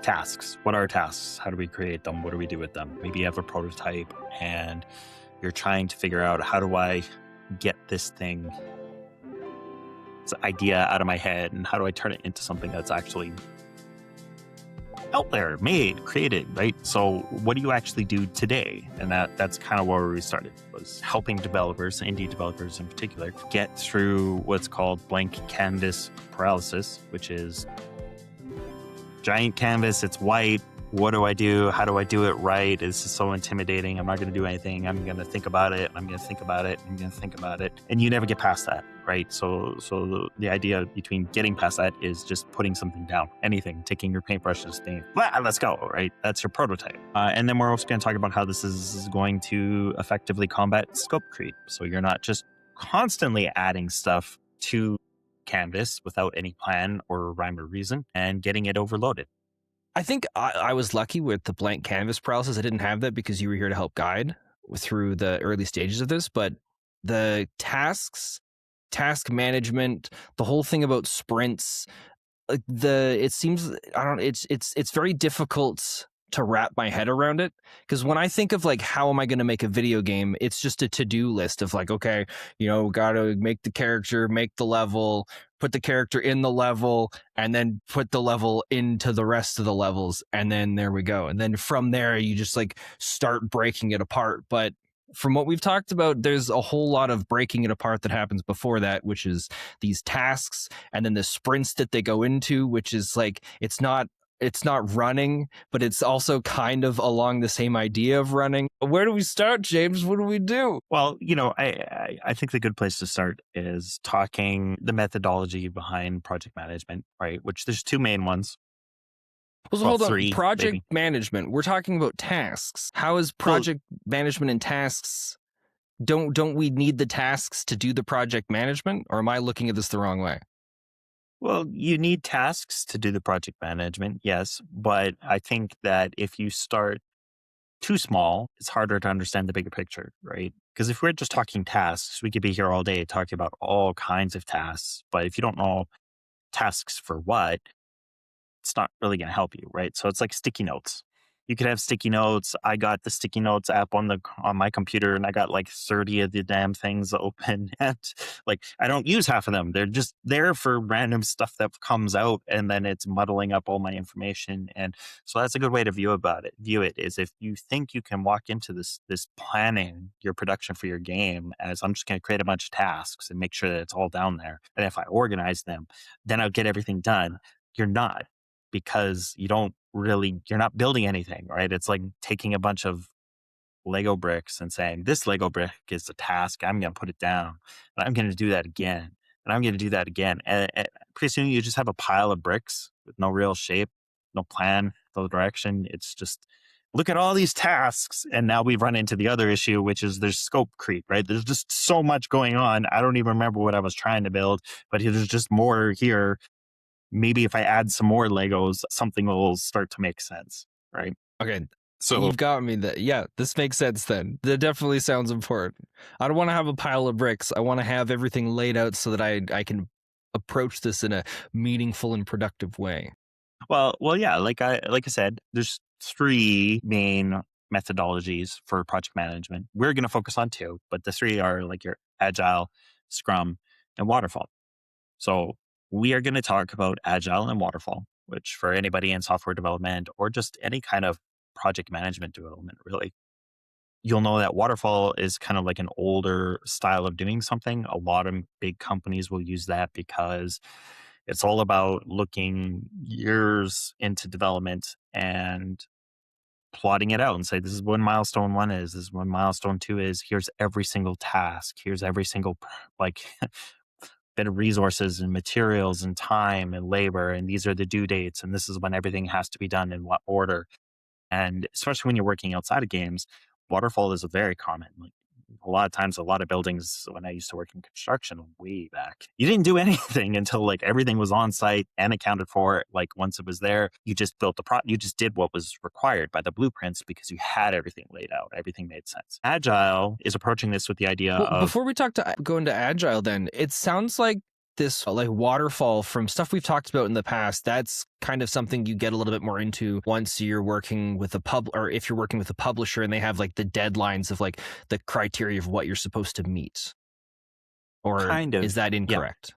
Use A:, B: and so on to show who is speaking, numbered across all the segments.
A: tasks. What are tasks? How do we create them? What do we do with them? Maybe you have a prototype and you're trying to figure out, how do I get this idea out of my head, and how do I turn it into something that's actually out there, made, created, right? So what do you actually do today? And that's kind of where we started, was helping developers, indie developers in particular, get through what's called blank canvas paralysis, which is giant canvas, it's white. What do I do? How do I do it right? This is so intimidating. I'm not going to do anything. I'm going to think about it. I'm going to think about it. I'm going to think about it. And you never get past that, right? So the idea between getting past that is just putting something down, anything, taking your paintbrushes, saying, let's go, right? That's your prototype. And then we're also going to talk about how this is going to effectively combat scope creep. So you're not just constantly adding stuff to Canvas without any plan or rhyme or reason and getting it overloaded.
B: I think I was lucky with the blank canvas paralysis. I didn't have that because you were here to help guide through the early stages of this, but the tasks, task management, the whole thing about sprints, it's very difficult to wrap my head around it, because when I think of like, how am I going to make a video game, it's just a to-do list of like, okay, got to make the character, make the level, put the character in the level, and then put the level into the rest of the levels, and then there we go. And then from there you just like start breaking it apart. But from what we've talked about, there's a whole lot of breaking it apart that happens before that, which is these tasks, and then the sprints that they go into, which is like, it's not running, but it's also kind of along the same idea of running. Where do we start, James? What do we do?
A: Well, I think the good place to start is talking the methodology behind project management, right? Which there's two main ones.
B: Well, hold on. Project management. We're talking about tasks. How is project management and tasks? Don't we need the tasks to do the project management? Or am I looking at this the wrong way?
A: Well, you need tasks to do the project management, yes. But I think that if you start too small, it's harder to understand the bigger picture, right? Because if we're just talking tasks, we could be here all day talking about all kinds of tasks. But if you don't know tasks for what, it's not really going to help you, right? So it's like sticky notes. You could have sticky notes. I got the sticky notes app on my computer, and I got like 30 of the damn things open. And like, I don't use half of them. They're just there for random stuff that comes out, and then it's muddling up all my information. And so that's a good way to view it is, if you think you can walk into this planning your production for your game as, I'm just going to create a bunch of tasks and make sure that it's all down there. And if I organize them, then I'll get everything done. You're not, because you're not building anything, right? It's like taking a bunch of Lego bricks and saying, this Lego brick is a task. I'm going to put it down, and I'm going to do that again. And I'm going to do that again. And pretty soon you just have a pile of bricks with no real shape, no plan, no direction. It's just, look at all these tasks. And now we've run into the other issue, which is there's scope creep, right? There's just so much going on. I don't even remember what I was trying to build, but there's just more here. Maybe if I add some more Legos, something will start to make sense, right?
B: Okay, so you've got me that. Yeah, this makes sense then. That definitely sounds important. I don't want to have a pile of bricks. I want to have everything laid out so that I can approach this in a meaningful and productive way.
A: Well, yeah. Like I said, there's three main methodologies for project management. We're going to focus on two, but the three are like your Agile, Scrum, and Waterfall. So we are going to talk about Agile and Waterfall, which for anybody in software development or just any kind of project management development, really, you'll know that Waterfall is kind of like an older style of doing something. A lot of big companies will use that because it's all about looking years into development and plotting it out and say, this is what milestone 1 is, this is what milestone 2 is. Here's every single task. Here's every single bit of resources and materials and time and labor, and these are the due dates, and this is when everything has to be done in what order. And especially when you're working outside of games, Waterfall is a very common. Like, a lot of times, a lot of buildings, when I used to work in construction way back, you didn't do anything until like everything was on site and accounted for. Like, once it was there, you just built you just did what was required by the blueprints because you had everything laid out. Everything made sense. Agile is approaching this with the idea of...
B: Before we go into Agile, then, it sounds like this like waterfall from stuff we've talked about in the past, that's kind of something you get a little bit more into once you're working with a or if you're working with a publisher and they have like the deadlines of like the criteria of what you're supposed to meet. Or
A: Kind of.
B: is that
A: Yeah.
B: incorrect?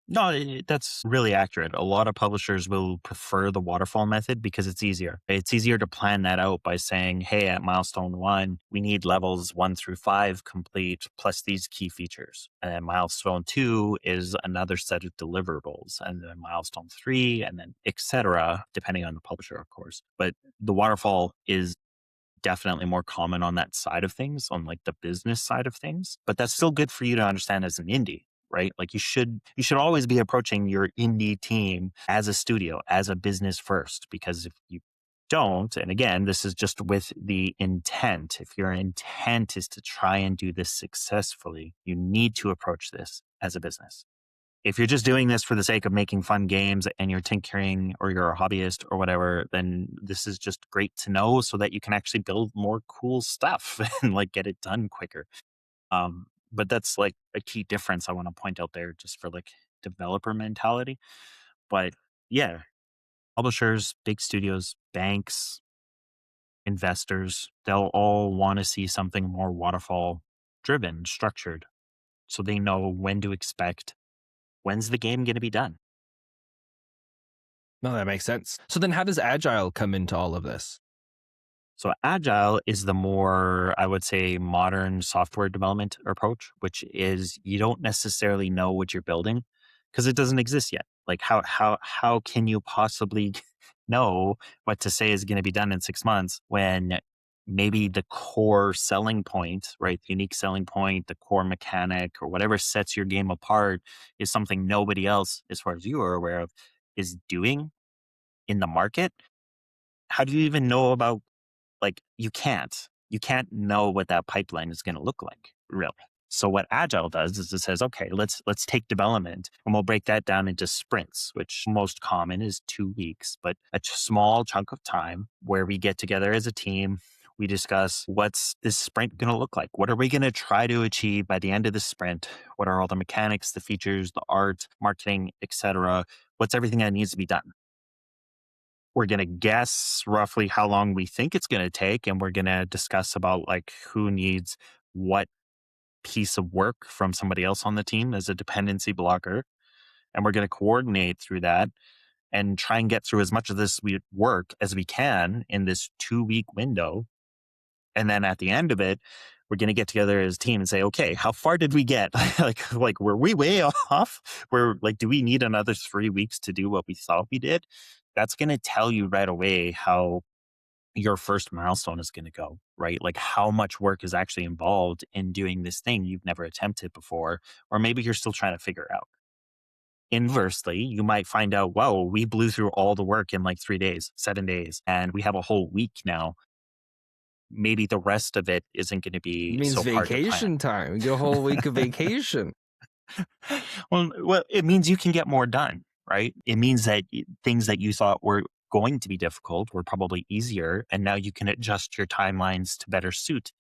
A: No, that's really accurate. A lot of publishers will prefer the waterfall method because it's easier. It's easier to plan that out by saying, hey, at milestone 1, we need levels 1 through 5 complete plus these key features. And then milestone 2 is another set of deliverables. And then milestone 3, and then et cetera, depending on the publisher, of course. But the waterfall is definitely more common on that side of things, on like the business side of things. But that's still good for you to understand as an indie, right? Like you should always be approaching your indie team as a studio, as a business first, because if you don't, and again, this is just with the intent. If your intent is to try and do this successfully, you need to approach this as a business. If you're just doing this for the sake of making fun games and you're tinkering or you're a hobbyist or whatever, then this is just great to know so that you can actually build more cool stuff and like get it done quicker. But that's like a key difference I want to point out there just for like developer mentality. But yeah, publishers, big studios, banks, investors, they'll all want to see something more waterfall driven, structured, so they know when to expect, when's the game going to be done.
B: No, that makes sense. So then how does Agile come into all of this?
A: So Agile is the more, I would say, modern software development approach, which is you don't necessarily know what you're building because it doesn't exist yet. Like how can you possibly know what to say is going to be done in 6 months when maybe the core selling point, right? The unique selling point, the core mechanic, or whatever sets your game apart is something nobody else, as far as you are aware of, is doing in the market. How do you even know about, like, you can't know what that pipeline is going to look like, really. So what Agile does is it says, okay, let's take development and we'll break that down into sprints, which most common is 2 weeks, but a small chunk of time where we get together as a team. We discuss, what's this sprint going to look like? What are we going to try to achieve by the end of the sprint? What are all the mechanics, the features, the art, marketing, etc.? What's everything that needs to be done? We're going to guess roughly how long we think it's going to take, and we're going to discuss about like who needs what piece of work from somebody else on the team as a dependency blocker, and we're going to coordinate through that and try and get through as much of this work as we can in this 2 week window. And then at the end of it, we're going to get together as a team and say, okay, how far did we get? like were we way off? We're like, do we need another 3 weeks to do what we thought we did? That's going to tell you right away how your first milestone is going to go, right? Like how much work is actually involved in doing this thing you've never attempted before, or maybe you're still trying to figure out. Inversely, you might find out, whoa, we blew through all the work in like 3 days, 7 days, and we have a whole week now. Maybe the rest of it isn't going to
B: It
A: be
B: means
A: so hard to plan.
B: vacation time. You get a whole week of vacation.
A: Well, it means you can get more done, right? It means that things that you thought were going to be difficult were probably easier, and now you can adjust your timelines to better suit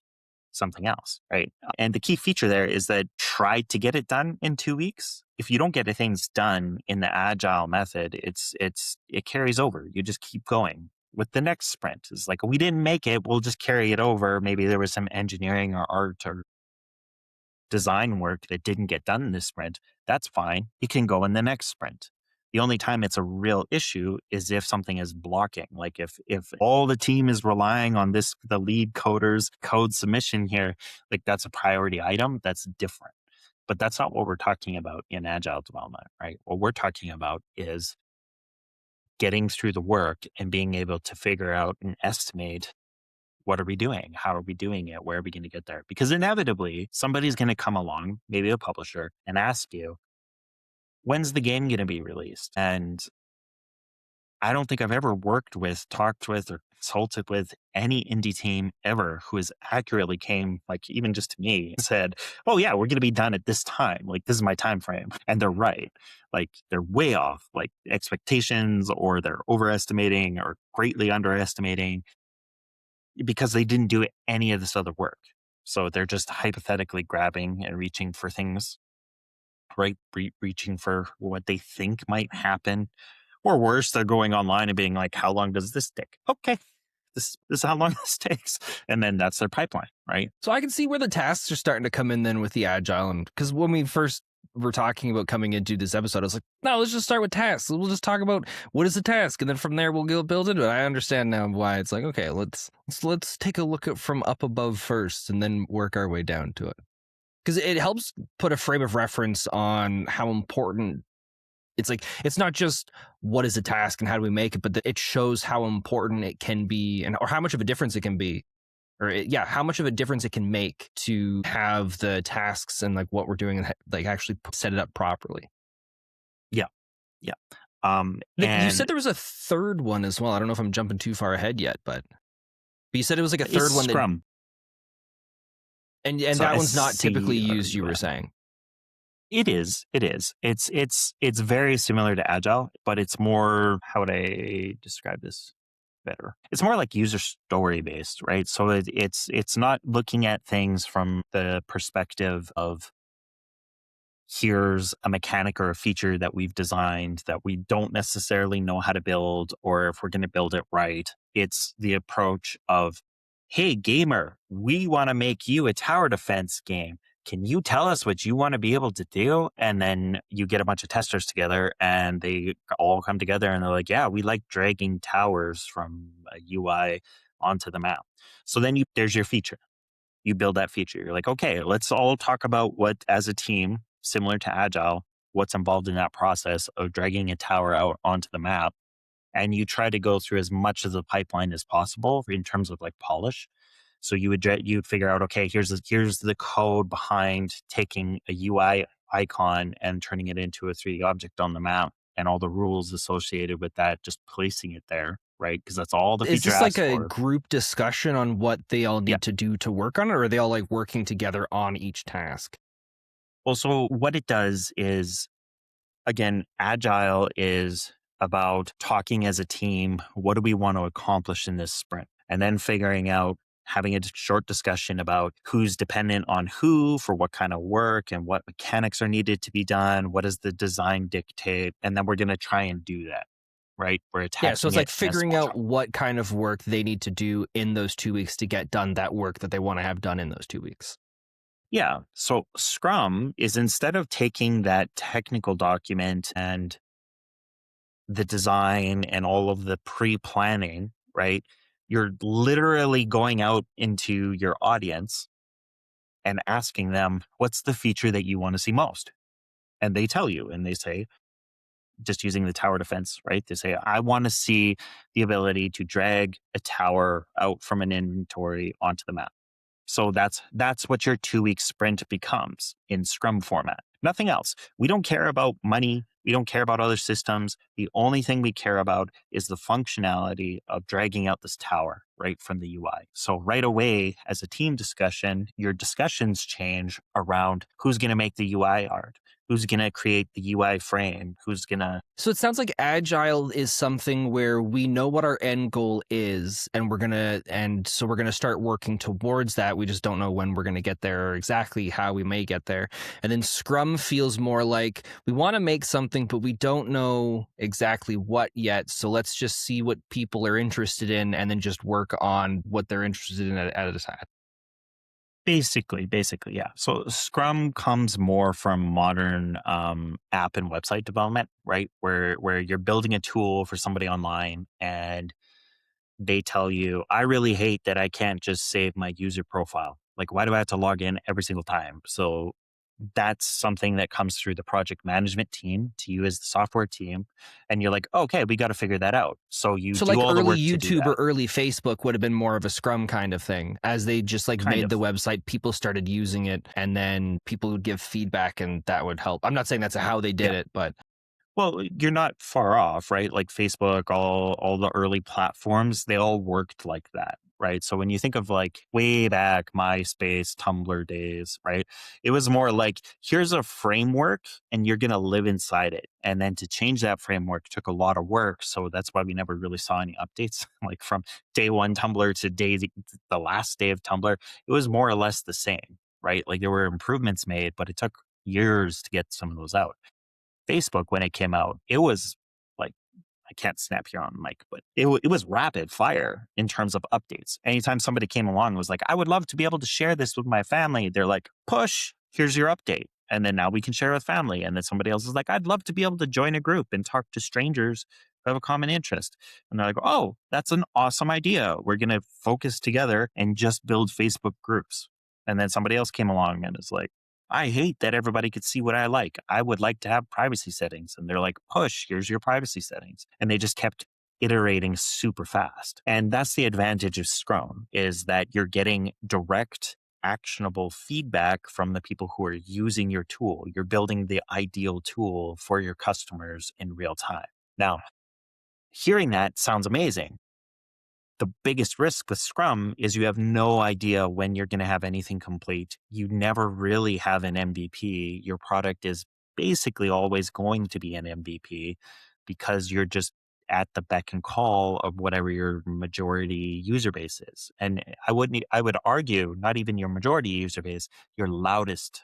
A: something else, right? And the key feature there is that try to get it done in 2 weeks. If you don't get the things done in the agile method, it carries over. You just keep going with the next sprint. It's like, we didn't make it, we'll just carry it over. Maybe there was some engineering or art or design work that didn't get done in this sprint. That's fine. You can go in the next sprint. The only time it's a real issue is if something is blocking. Like if all the team is relying on this, the lead coder's code submission here, like that's a priority item, that's different. But that's not what we're talking about in agile development, right? What we're talking about is getting through the work and being able to figure out and estimate, what are we doing? How are we doing it? Where are we going to get there? Because inevitably, somebody's going to come along, maybe a publisher, and ask you, when's the game going to be released? And I don't think I've ever worked with, talked with, or consulted with any indie team ever who has accurately came, like even just to me, and said, "Oh yeah, we're going to be done at this time. Like this is my time frame," and they're right. Like they're way off, like expectations, or they're overestimating or greatly underestimating because they didn't do any of this other work. So they're just hypothetically grabbing and reaching for things. right? Reaching for what they think might happen. Or worse, they're going online and being like, how long does this take? Okay, this is how long this takes. And then that's their pipeline, right?
B: So I can see where the tasks are starting to come in then with the agile. And because when we first were talking about coming into this episode, I was like, no, let's just start with tasks. We'll just talk about what is the task, and then from there we'll go build into it. I understand now why it's like, okay, let's take a look at from up above first, and then work our way down to it, because it helps put a frame of reference on how important. It's like, it's not just what is a task and how do we make it, but it shows how important it can be, and or how much of a difference it can be, or how much of a difference it can make to have the tasks and like what we're doing and like actually set it up properly.
A: Yeah. Yeah.
B: You said
A: And
B: there was a third one as well. I don't know if I'm jumping too far ahead yet, but you said it was like a
A: it's
B: third one that,
A: Scrum.
B: and
A: So
B: that one's not typically used. You were
A: SCRUM.
B: saying.
A: It is. It is. It's very similar to Agile, but it's more, how would I describe this better? It's more like user story based, right? So it's not looking at things from the perspective of here's a mechanic or a feature that we've designed that we don't necessarily know how to build or if we're going to build it right. It's the approach of, hey, gamer, we want to make you a tower defense game. Can you tell us what you want to be able to do? And then you get a bunch of testers together and they all come together and they're like, yeah, we like dragging towers from a UI onto the map. So then there's your feature. You build that feature. You're like, okay, let's all talk about what, as a team, similar to Agile, what's involved in that process of dragging a tower out onto the map. And you try to go through as much of the pipeline as possible in terms of like polish. So you'd figure out, okay, here's the code behind taking a UI icon and turning it into a 3D object on the map, and all the rules associated with that, just placing it there, right? Because that's all the
B: Is
A: feature
B: this like
A: asks
B: a
A: for.
B: group discussion on what they all
A: Yeah.
B: need to do to work on it, or are they all like working together on each task?
A: Well, so what it does is, again, Agile is about talking as a team. What do we want to accomplish in this sprint? And then figuring out, having a short discussion about who's dependent on who for what kind of work and what mechanics are needed to be done. What does the design dictate? And then we're going to try and do that, right? We're
B: Yeah, so
A: attaching
B: it's like
A: it in a
B: figuring
A: small
B: out
A: chunk.
B: what kind of work they need to do in those 2 weeks to get done that work that they want to have done in those 2 weeks.
A: Yeah. So Scrum is, instead of taking that technical document and the design and all of the pre-planning, right? You're literally going out into your audience and asking them, what's the feature that you want to see most? And they tell you, and they say, just using the tower defense, right? They say, I want to see the ability to drag a tower out from an inventory onto the map. So that's what your 2 week sprint becomes in Scrum format. Nothing else. We don't care about money. We don't care about other systems. The only thing we care about is the functionality of dragging out this tower right from the UI. So right away, as a team discussion, your discussions change around who's going to make the UI art, who's going to create the UI frame, who's going to.
B: So it sounds like agile is something where we know what our end goal is, and so we're gonna start working towards that. We just don't know when we're gonna get there or exactly how we may get there. And then Scrum feels more like we want to make something, but we don't know exactly what yet. So let's just see what people are interested in, and then just work on what they're interested in at a time.
A: Basically, yeah. So Scrum comes more from modern app and website development, right? Where you're building a tool for somebody online, and they tell you, I really hate that I can't just save my user profile. Like, why do I have to log in every single time? So that's something that comes through the project management team to you as the software team. And you're like, okay, we got to figure that out. So you
B: So
A: do
B: like
A: all the
B: early
A: work to do
B: YouTube or
A: that,
B: early Facebook would have been more of a Scrum kind of thing. As they just like
A: kind
B: made
A: of.
B: the website, people started using it, and then people would give feedback, and that would help. I'm not saying that's how they did
A: Yeah.
B: it, but
A: Well, you're not far off, right? Like Facebook, all the early platforms, they all worked like that, right? So when you think of like way back MySpace, Tumblr days, right? It was more like, here's a framework and you're going to live inside it. And then to change that framework took a lot of work. So that's why we never really saw any updates. Like from day one Tumblr to the last day of Tumblr, it was more or less the same, right? Like there were improvements made, but it took years to get some of those out. Facebook, when it came out, it was like, I can't snap here on mic, but it was rapid fire in terms of updates. Anytime somebody came along and was like, I would love to be able to share this with my family, they're like, push, here's your update. And then now we can share with family. And then somebody else is like, I'd love to be able to join a group and talk to strangers who have a common interest. And they're like, oh, that's an awesome idea. We're going to focus together and just build Facebook groups. And then somebody else came along and is like, I hate that everybody could see what I like. I would like to have privacy settings. And they're like, push, here's your privacy settings. And they just kept iterating super fast. And that's the advantage of Scrum, is that you're getting direct, actionable feedback from the people who are using your tool. You're building the ideal tool for your customers in real time. Now, hearing that sounds amazing. The biggest risk with Scrum is you have no idea when you're going to have anything complete. You never really have an MVP. Your product is basically always going to be an MVP because you're just at the beck and call of whatever your majority user base is. And I would argue not even your majority user base, your loudest.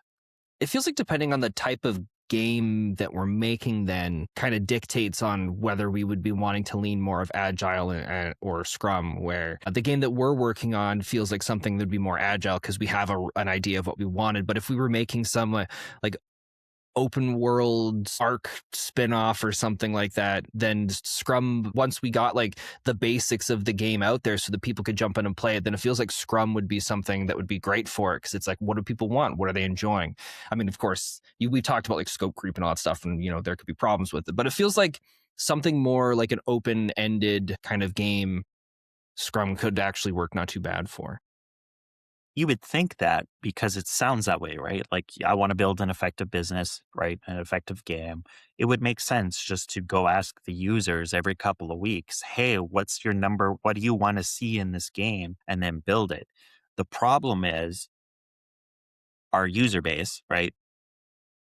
B: It feels like depending on the type of game that we're making then kind of dictates on whether we would be wanting to lean more of agile or scrum, where the game that we're working on feels like something that'd be more agile because we have an idea of what we wanted. But if we were making some like open world arc spin-off or something like that, then Scrum, once we got like the basics of the game out there so that people could jump in and play it, then it feels like Scrum would be something that would be great for it, because it's like, what do people want? What are they enjoying? I mean, of course, we talked about like scope creep and all that stuff, and there could be problems with it, but it feels like something more like an open-ended kind of game Scrum could actually work not too bad for.
A: You would think that because it sounds that way, right? Like, I want to build an effective business, right? An effective game. It would make sense just to go ask the users every couple of weeks, hey, what's your number? What do you want to see in this game? And then build it. The problem is our user base, right?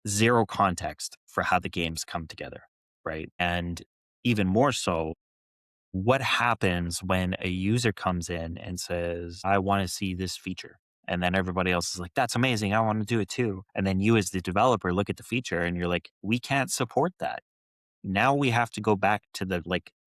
A: Zero context for how the games come together, right? And even more so, what happens when a user comes in and says, I want to see this feature? And then everybody else is like, that's amazing. I want to do it too. And then you, as the developer, look at the feature and you're like, we can't support that. Now we have to go back to the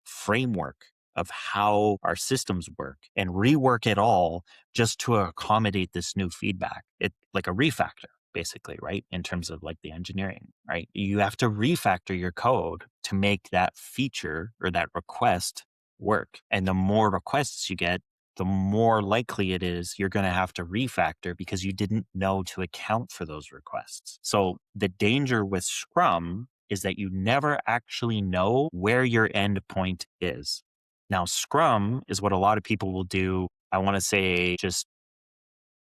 A: framework of how our systems work and rework it all just to accommodate this new feedback. It like a refactor, basically, right? In terms of like the engineering, right? You have to refactor your code to make that feature or that request work. And the more requests you get, the more likely it is you're going to have to refactor because you didn't know to account for those requests. So the danger with Scrum is that you never actually know where your end point is. Now, Scrum is what a lot of people will do, I want to say, just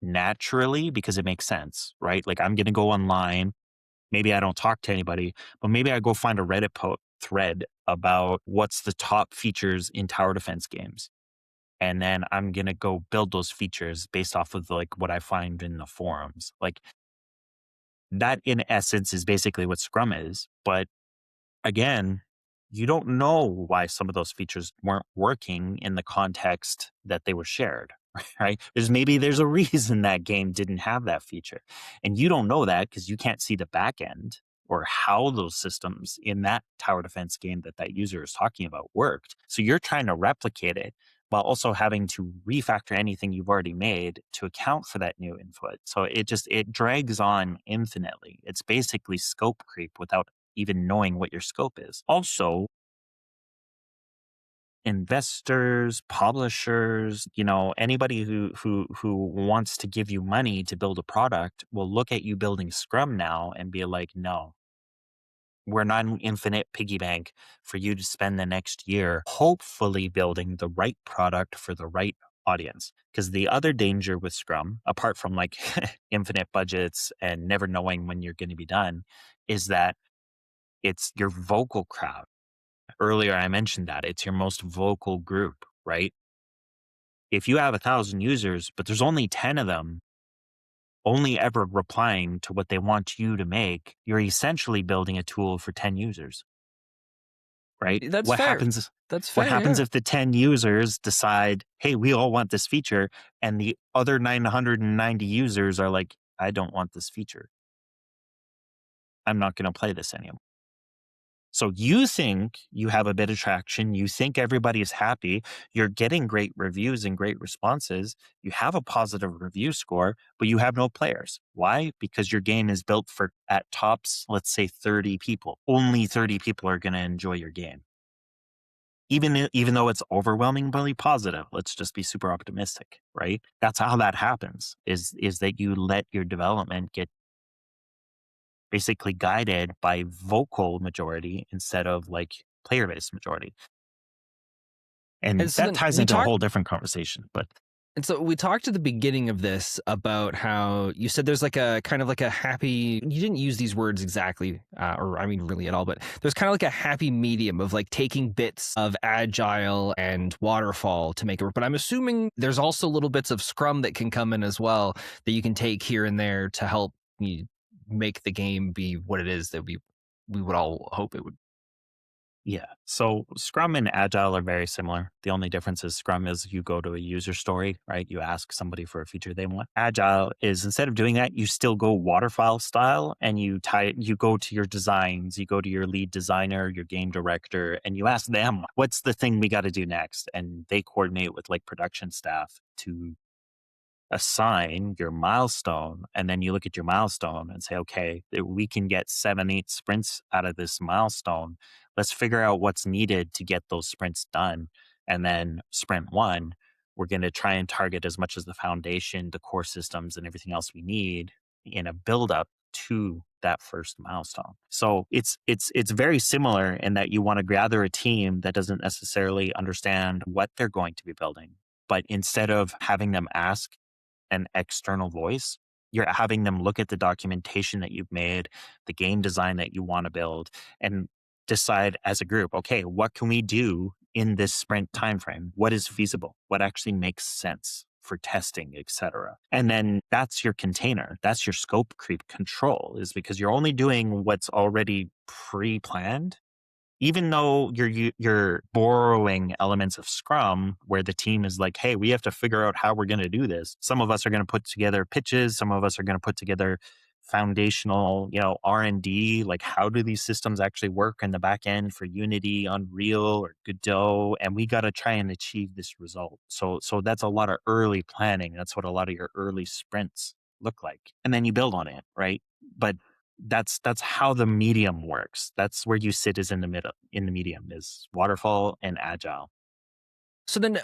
A: naturally, because it makes sense, right? Like, I'm going to go online. Maybe I don't talk to anybody, but maybe I go find a Reddit thread about what's the top features in tower defense games. And then I'm going to go build those features based off of what I find in the forums. Like, that in essence is basically what Scrum is. But again, you don't know why some of those features weren't working in the context that they were shared, right? There's a reason that game didn't have that feature. And you don't know that because you can't see the back end or how those systems in that tower defense game that user is talking about worked. So you're trying to replicate it while also having to refactor anything you've already made to account for that new input. So it drags on infinitely. It's basically scope creep without even knowing what your scope is. Also, investors, publishers, anybody who wants to give you money to build a product will look at you building Scrum now and be like, no, we're not an infinite piggy bank for you to spend the next year hopefully building the right product for the right audience. Because the other danger with Scrum, apart from infinite budgets and never knowing when you're going to be done, is that it's your vocal crowd. Earlier, I mentioned that it's your most vocal group, right? If you have 1,000 users, but there's only 10 of them only ever replying to what they want you to make, you're essentially building a tool for 10 users, right?
B: That's fair. That's
A: What
B: fair.
A: happens
B: Yeah.
A: if the 10 users decide, hey, we all want this feature, and the other 990 users are like, I don't want this feature? I'm not going to play this anymore. So you think you have a bit of traction, you think everybody is happy, you're getting great reviews and great responses, you have a positive review score, but you have no players. Why? Because your game is built for at tops, let's say 30 people. Only 30 people are going to enjoy your game. Even though it's overwhelmingly positive, let's just be super optimistic, right? That's how that happens is that you let your development get basically guided by vocal majority instead of like player based majority. And
B: And so
A: that
B: then
A: ties
B: we
A: into a
B: talked
A: whole different conversation. But
B: And so we talked at the beginning of this about how you said there's like a kind of like a happy, you didn't use these words exactly, or I mean, really at all, but there's kind of like a happy medium of like taking bits of Agile and Waterfall to make it work. But I'm assuming there's also little bits of Scrum that can come in as well that you can take here and there to help you make the game be what it is that we would all hope it would.
A: yeah, so Scrum and Agile are very similar. The only difference is Scrum is you go to a user story, right? You ask somebody for a feature they want. Agile is instead of doing that, you still go waterfall style and you go to your designs, you go to your lead designer, your game director, and you ask them, what's the thing we got to do next? And they coordinate with like production staff to assign your milestone, and then you look at your milestone and say, okay, we can get 7 8 sprints out of this milestone. Let's figure out what's needed to get those sprints done. And then sprint one, we're going to try and target as much as the foundation, the core systems, and everything else we need in a build up to that first milestone. So it's very similar in that you want to gather a team that doesn't necessarily understand what they're going to be building, but instead of having them ask an external voice, you're having them look at the documentation that you've made, the game design that you want to build, and decide as a group, okay, what can we do in this sprint timeframe? What is feasible? What actually makes sense for testing, etc. And then that's your container. That's your scope creep control, is because you're only doing what's already pre-planned, even though you're borrowing elements of Scrum where the team is like, hey, we have to figure out how we're going to do this. Some of us are going to put together pitches, some of us are going to put together foundational, R&D, like how do these systems actually work in the back end for Unity, Unreal, or Godot, and we got to try and achieve this result. So that's a lot of early planning. That's what a lot of your early sprints look like. And then you build on it, right? But that's how the medium works. That's where you sit, is in the middle. In the medium is waterfall and agile.
B: So then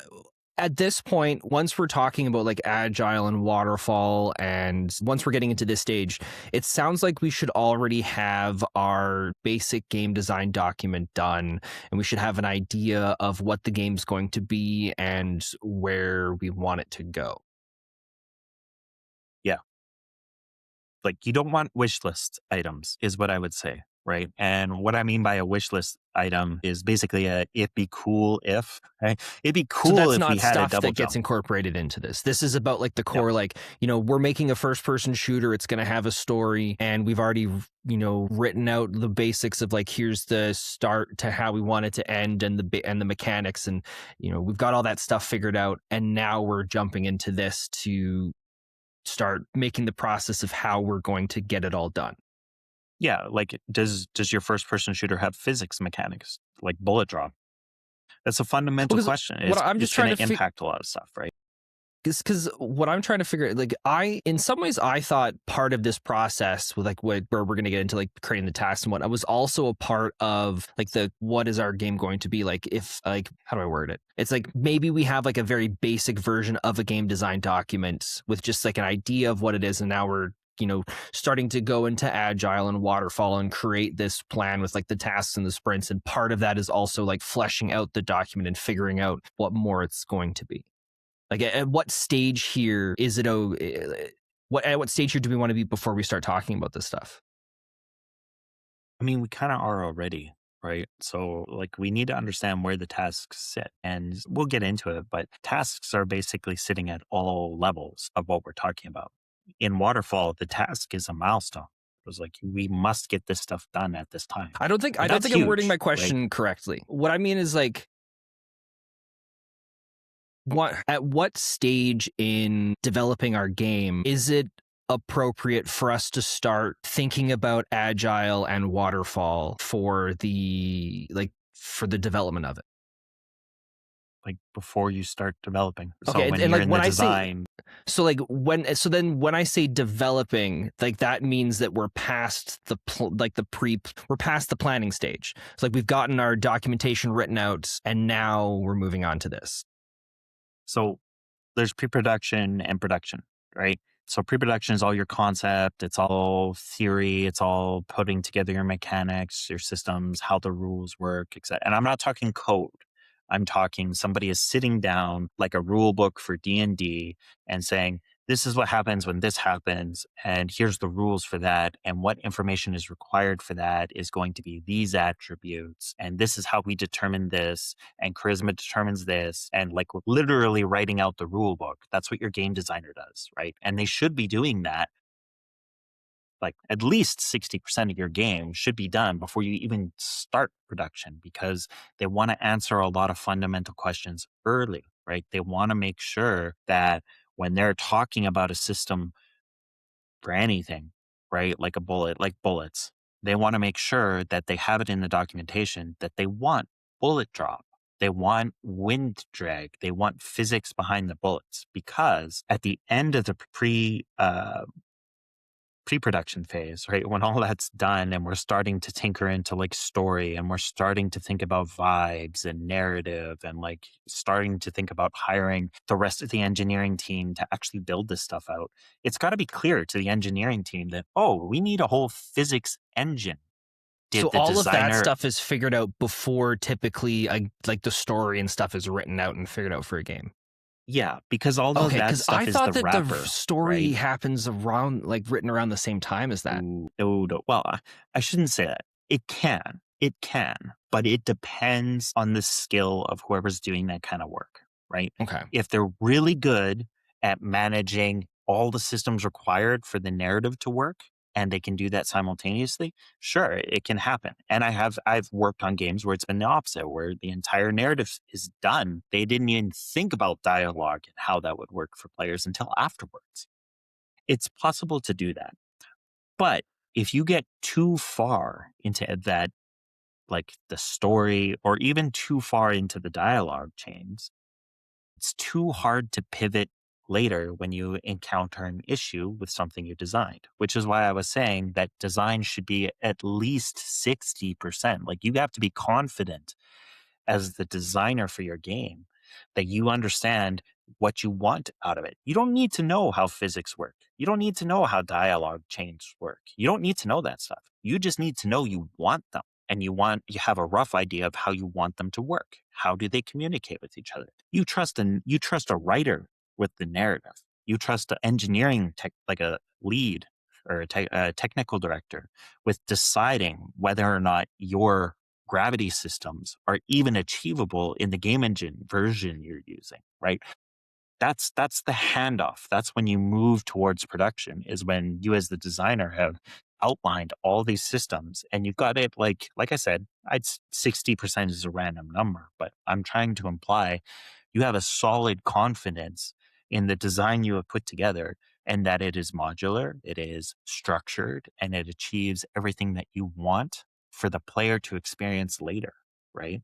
B: at this point, once we're talking about like Agile and Waterfall, and once we're getting into this stage, it sounds like we should already have our basic game design document done, and we should have an idea of what the game's going to be and where we want it to go.
A: Yeah, like you don't want wish list items, is what I would say, right? And what I mean by a wish list item is basically a it'd be cool if, right? It'd be
B: So
A: cool
B: that's
A: if we
B: not
A: had a
B: stuff
A: double
B: that gets
A: jump.
B: incorporated into this. This is about like the
A: No,
B: core, like, we're making a first person shooter. It's going to have a story, and we've already, written out the basics of like, here's the start to how we want it to end, and the mechanics. And, we've got all that stuff figured out. And now we're jumping into this to start making the process of how we're going to get it all done.
A: yeah, like does your first person shooter have physics mechanics like bullet drop? That's a fundamental
B: Because
A: question.
B: what
A: It's
B: I'm just
A: it's going
B: trying to
A: to
B: figure
A: impact a lot of stuff, right?
B: because what I'm trying to figure, like, in some ways I thought part of this process with like where we're going to get into like creating the tasks and what, I was also a part of like the what is our game going to be like, if like, how do I word it? It's like maybe we have like a very basic version of a game design document with just like an idea of what it is, and now we're starting to go into Agile and Waterfall and create this plan with like the tasks and the sprints, and part of that is also like fleshing out the document and figuring out what more it's going to be. Like, at what stage here is it? At what stage here do we want to be before we start talking about this stuff?
A: I mean, we kind of are already, right? So, like, we need to understand where the tasks sit, and we'll get into it. But tasks are basically sitting at all levels of what we're talking about. In Waterfall, the task is a milestone. It was like, we must get this stuff done at this time.
B: I don't think
A: And that's
B: I'm wording my
A: huge, right?
B: question correctly. What I mean is like, at what stage in developing our game is it appropriate for us to start thinking about Agile and Waterfall for the development of it?
A: Like before you start developing. So
B: Okay,
A: when
B: and
A: you're
B: like
A: in
B: when
A: the
B: I say
A: design,
B: when I say developing, like that means that we're past we're past the planning stage. It's like we've gotten our documentation written out and now we're moving on to this.
A: so there's pre-production and production, right? So pre-production is all your concept, it's all theory, it's all putting together your mechanics, your systems, how the rules work, etc. And I'm not talking code. I'm talking somebody is sitting down like a rule book for D&D and saying, this is what happens when this happens, and here's the rules for that, and what information is required for that is going to be these attributes, and this is how we determine this, and charisma determines this, and like literally writing out the rule book. That's what your game designer does, right? And they should be doing that. Like at least 60% of your game should be done before you even start production, because they want to answer a lot of fundamental questions early, right? They want to make sure that when they're talking about a system for anything, right? Like a bullet, like bullets, they want to make sure that they have it in the documentation that they want bullet drop. They want wind drag. They want physics behind the bullets, because at the end of the pre-production phase, right? When all that's done and we're starting to tinker into like story and we're starting to think about vibes and narrative and like starting to think about hiring the rest of the engineering team to actually build this stuff out, it's got to be clear to the engineering team that, oh, we need a whole physics engine.
B: So
A: Did the
B: all of that
A: designer
B: stuff is figured out before typically like the story and stuff is written out and figured out for a game.
A: Yeah, because all of
B: Okay,
A: that
B: because I
A: stuff is
B: thought
A: the
B: that the
A: wrapper,
B: story
A: right?
B: happens around like written around the same time as that.
A: Ooh, no. Well, I shouldn't say that. It can, but it depends on the skill of whoever's doing that kind of work, right?
B: Okay.
A: If they're really good at managing all the systems required for the narrative to work and they can do that simultaneously, sure, it can happen. And I've worked on games where it's been the opposite, where the entire narrative is done. They didn't even think about dialogue and how that would work for players until afterwards. It's possible to do that. But if you get too far into that, like the story, or even too far into the dialogue chains, it's too hard to pivot later when you encounter an issue with something you designed, which is why I was saying that design should be at least 60%. Like you have to be confident as the designer for your game that you understand what you want out of it. You don't need to know how physics work. You don't need to know how dialogue chains work. You don't need to know that stuff. You just need to know you want them, and you have a rough idea of how you want them to work. How do they communicate with each other? You trust a writer with the narrative. You trust an engineering tech, like a lead or a technical director, with deciding whether or not your gravity systems are even achievable in the game engine version you're using, right? That's the handoff. That's when you move towards production, is when you as the designer have outlined all these systems and you've got it, like I said, I'd 60% is a random number, but I'm trying to imply you have a solid confidence in the design you have put together, and that it is modular, it is structured, and it achieves everything that you want for the player to experience later, right?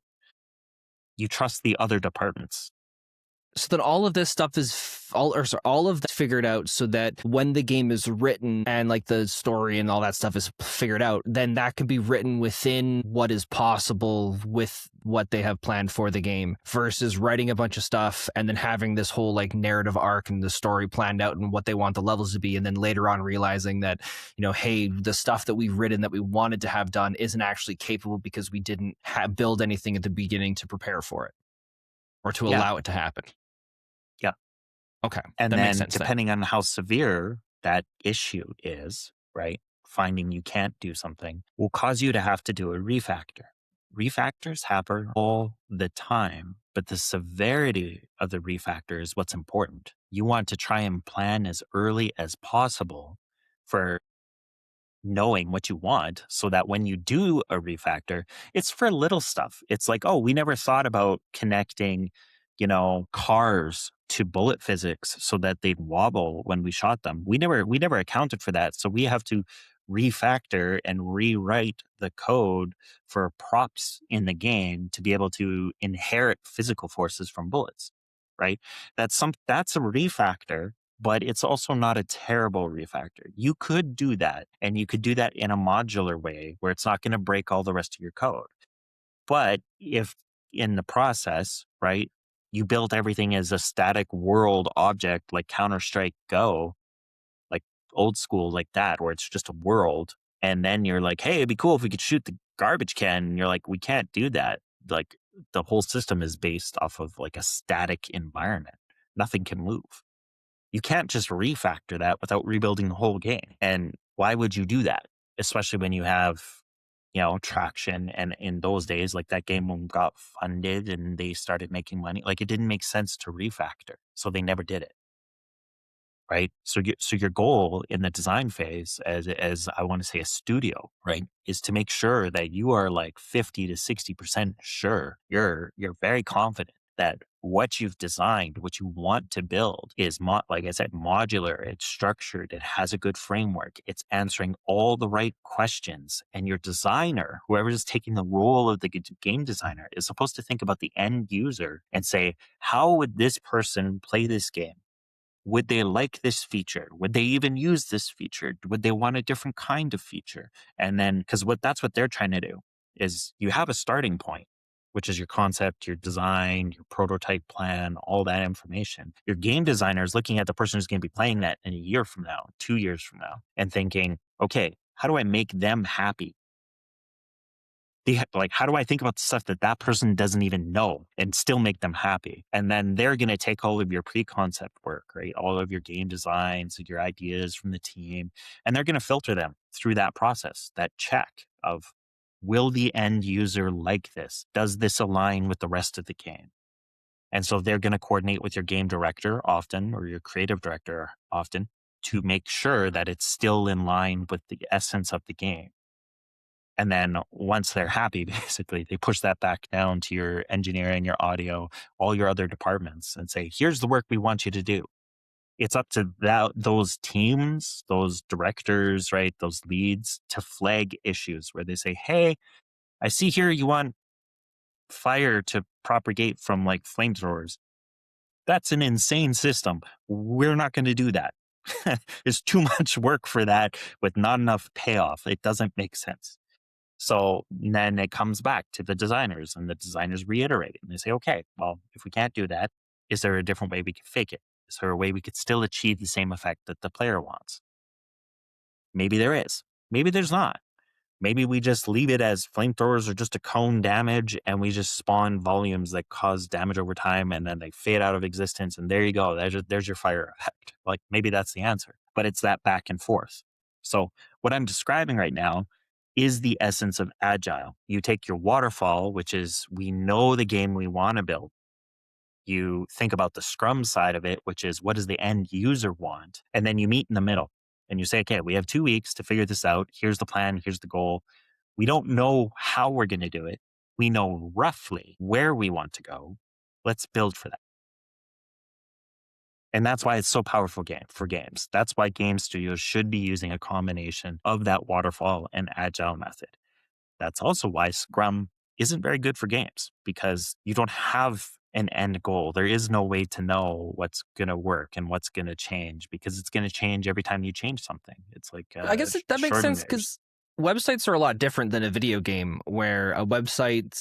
A: You trust the other departments.
B: So then all of this stuff is all of that figured out so that when the game is written and like the story and all that stuff is figured out, then that can be written within what is possible with what they have planned for the game, versus writing a bunch of stuff and then having this whole like narrative arc and the story planned out and what they want the levels to be, and then later on realizing that, hey, the stuff that we've written that we wanted to have done isn't actually capable because we didn't build anything at the beginning to prepare for it or to
A: Yeah.
B: allow it to happen.
A: Yeah.
B: Okay,
A: And
B: that makes
A: then
B: sense then.
A: depending on how severe that issue is, right? Finding you can't do something will cause you to have to do a refactor. Refactors happen all the time, but the severity of the refactor is what's important. You want to try and plan as early as possible for knowing what you want, so that when you do a refactor, it's for little stuff. It's like, oh, we never thought about connecting, cars to bullet physics so that they'd wobble when we shot them. We never accounted for that. So we have to refactor and rewrite the code for props in the game to be able to inherit physical forces from bullets, right? That's a refactor, but it's also not a terrible refactor. You could do that, and you could do that in a modular way where it's not going to break all the rest of your code. But if in the process, right, you built everything as a static world object like Counter-Strike Go, like old school like that, where it's just a world, and then you're like, hey, it'd be cool if we could shoot the garbage can, and you're like, we can't do that. Like the whole system is based off of like a static environment. Nothing can move. You can't just refactor that without rebuilding the whole game. And why would you do that? Especially when you have, traction. And in those days, like that game when got funded and they started making money, like it didn't make sense to refactor. So they never did it. Right. So your goal in the design phase as I want to say a studio, right, is to make sure that you are like 50 to 60% sure. You're very confident that what you've designed, what you want to build is like I said, modular, it's structured, it has a good framework, it's answering all the right questions. And your designer, whoever is taking the role of the game designer, is supposed to think about the end user and say, how would this person play this game? Would they like this feature? Would they even use this feature? Would they want a different kind of feature? And then, because that's what they're trying to do, is you have a starting point, which is your concept, your design, your prototype plan, all that information. Your game designer is looking at the person who's going to be playing that in a year from now, 2 years from now, and thinking, okay, how do I make them happy? Like, how do I think about the stuff that that person doesn't even know and still make them happy? And then they're going to take all of your pre-concept work, right? All of your game designs, your ideas from the team, and they're going to filter them through that process, that check of, will the end user like this? Does this align with the rest of the game? And so they're going to coordinate with your game director often, or your creative director often, to make sure that it's still in line with the essence of the game. And then once they're happy, basically, they push that back down to your engineering, your audio, all your other departments and say, here's the work we want you to do. It's up to those teams, those directors, right, those leads to flag issues where they say, hey, I see here you want fire to propagate from like flamethrowers. That's an insane system. We're not going to do that. There's too much work for that with not enough payoff. It doesn't make sense. So then it comes back to the designers, and the designers reiterate it and they say, okay, well, if we can't do that, is there a different way we could fake it? Is there a way we could still achieve the same effect that the player wants? Maybe there is. Maybe there's not. Maybe we just leave it as flamethrowers are just a cone damage and we just spawn volumes that cause damage over time and then they fade out of existence. And there you go. There's your fire effect. Like maybe that's the answer, but it's that back and forth. So what I'm describing right now is the essence of Agile. You take your waterfall, which is we know the game we want to build. You think about the Scrum side of it, which is what does the end user want? And then you meet in the middle and you say, okay, we have 2 weeks to figure this out. Here's the plan. Here's the goal. We don't know how we're going to do it. We know roughly where we want to go. Let's build for that. And that's why it's so powerful for games. That's why game studios should be using a combination of that waterfall and agile method. That's also why Scrum isn't very good for games, because you don't have an end goal. There is no way to know what's going to work and what's going to change, because it's going to change every time you change something. It's like
B: I guess that makes sense, because websites are a lot different than a video game, where a website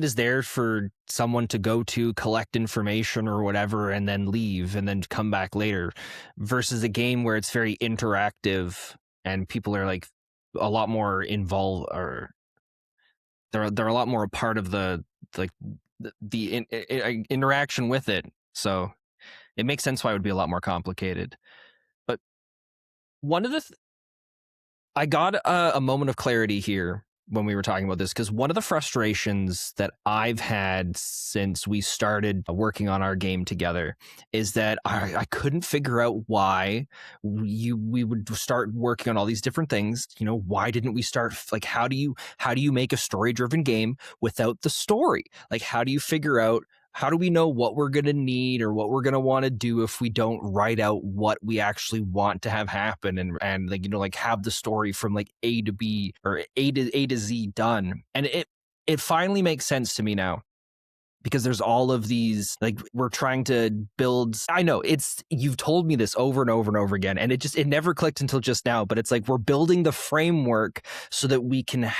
B: is there for someone to go to, collect information or whatever, and then leave and then come back later, versus a game where it's very interactive and people are like a lot more involved, or they're a lot more a part of the interaction with it. So it makes sense why it would be a lot more complicated. But one of the I got a moment of clarity here when we were talking about this, because one of the frustrations that I've had since we started working on our game together is that I couldn't figure out why we would start working on all these different things. You know, why didn't we start, like, how do you make a story driven game without the story? Like, how do you figure out how do we know what we're going to need or what we're going to want to do if we don't write out what we actually want to have happen, and like, like have the story from like A to B or A to Z done. And it finally makes sense to me now, because there's all of these, like, we're trying to build. I know you've told me this over and over and over again, and it never clicked until just now, but it's like we're building the framework so that we can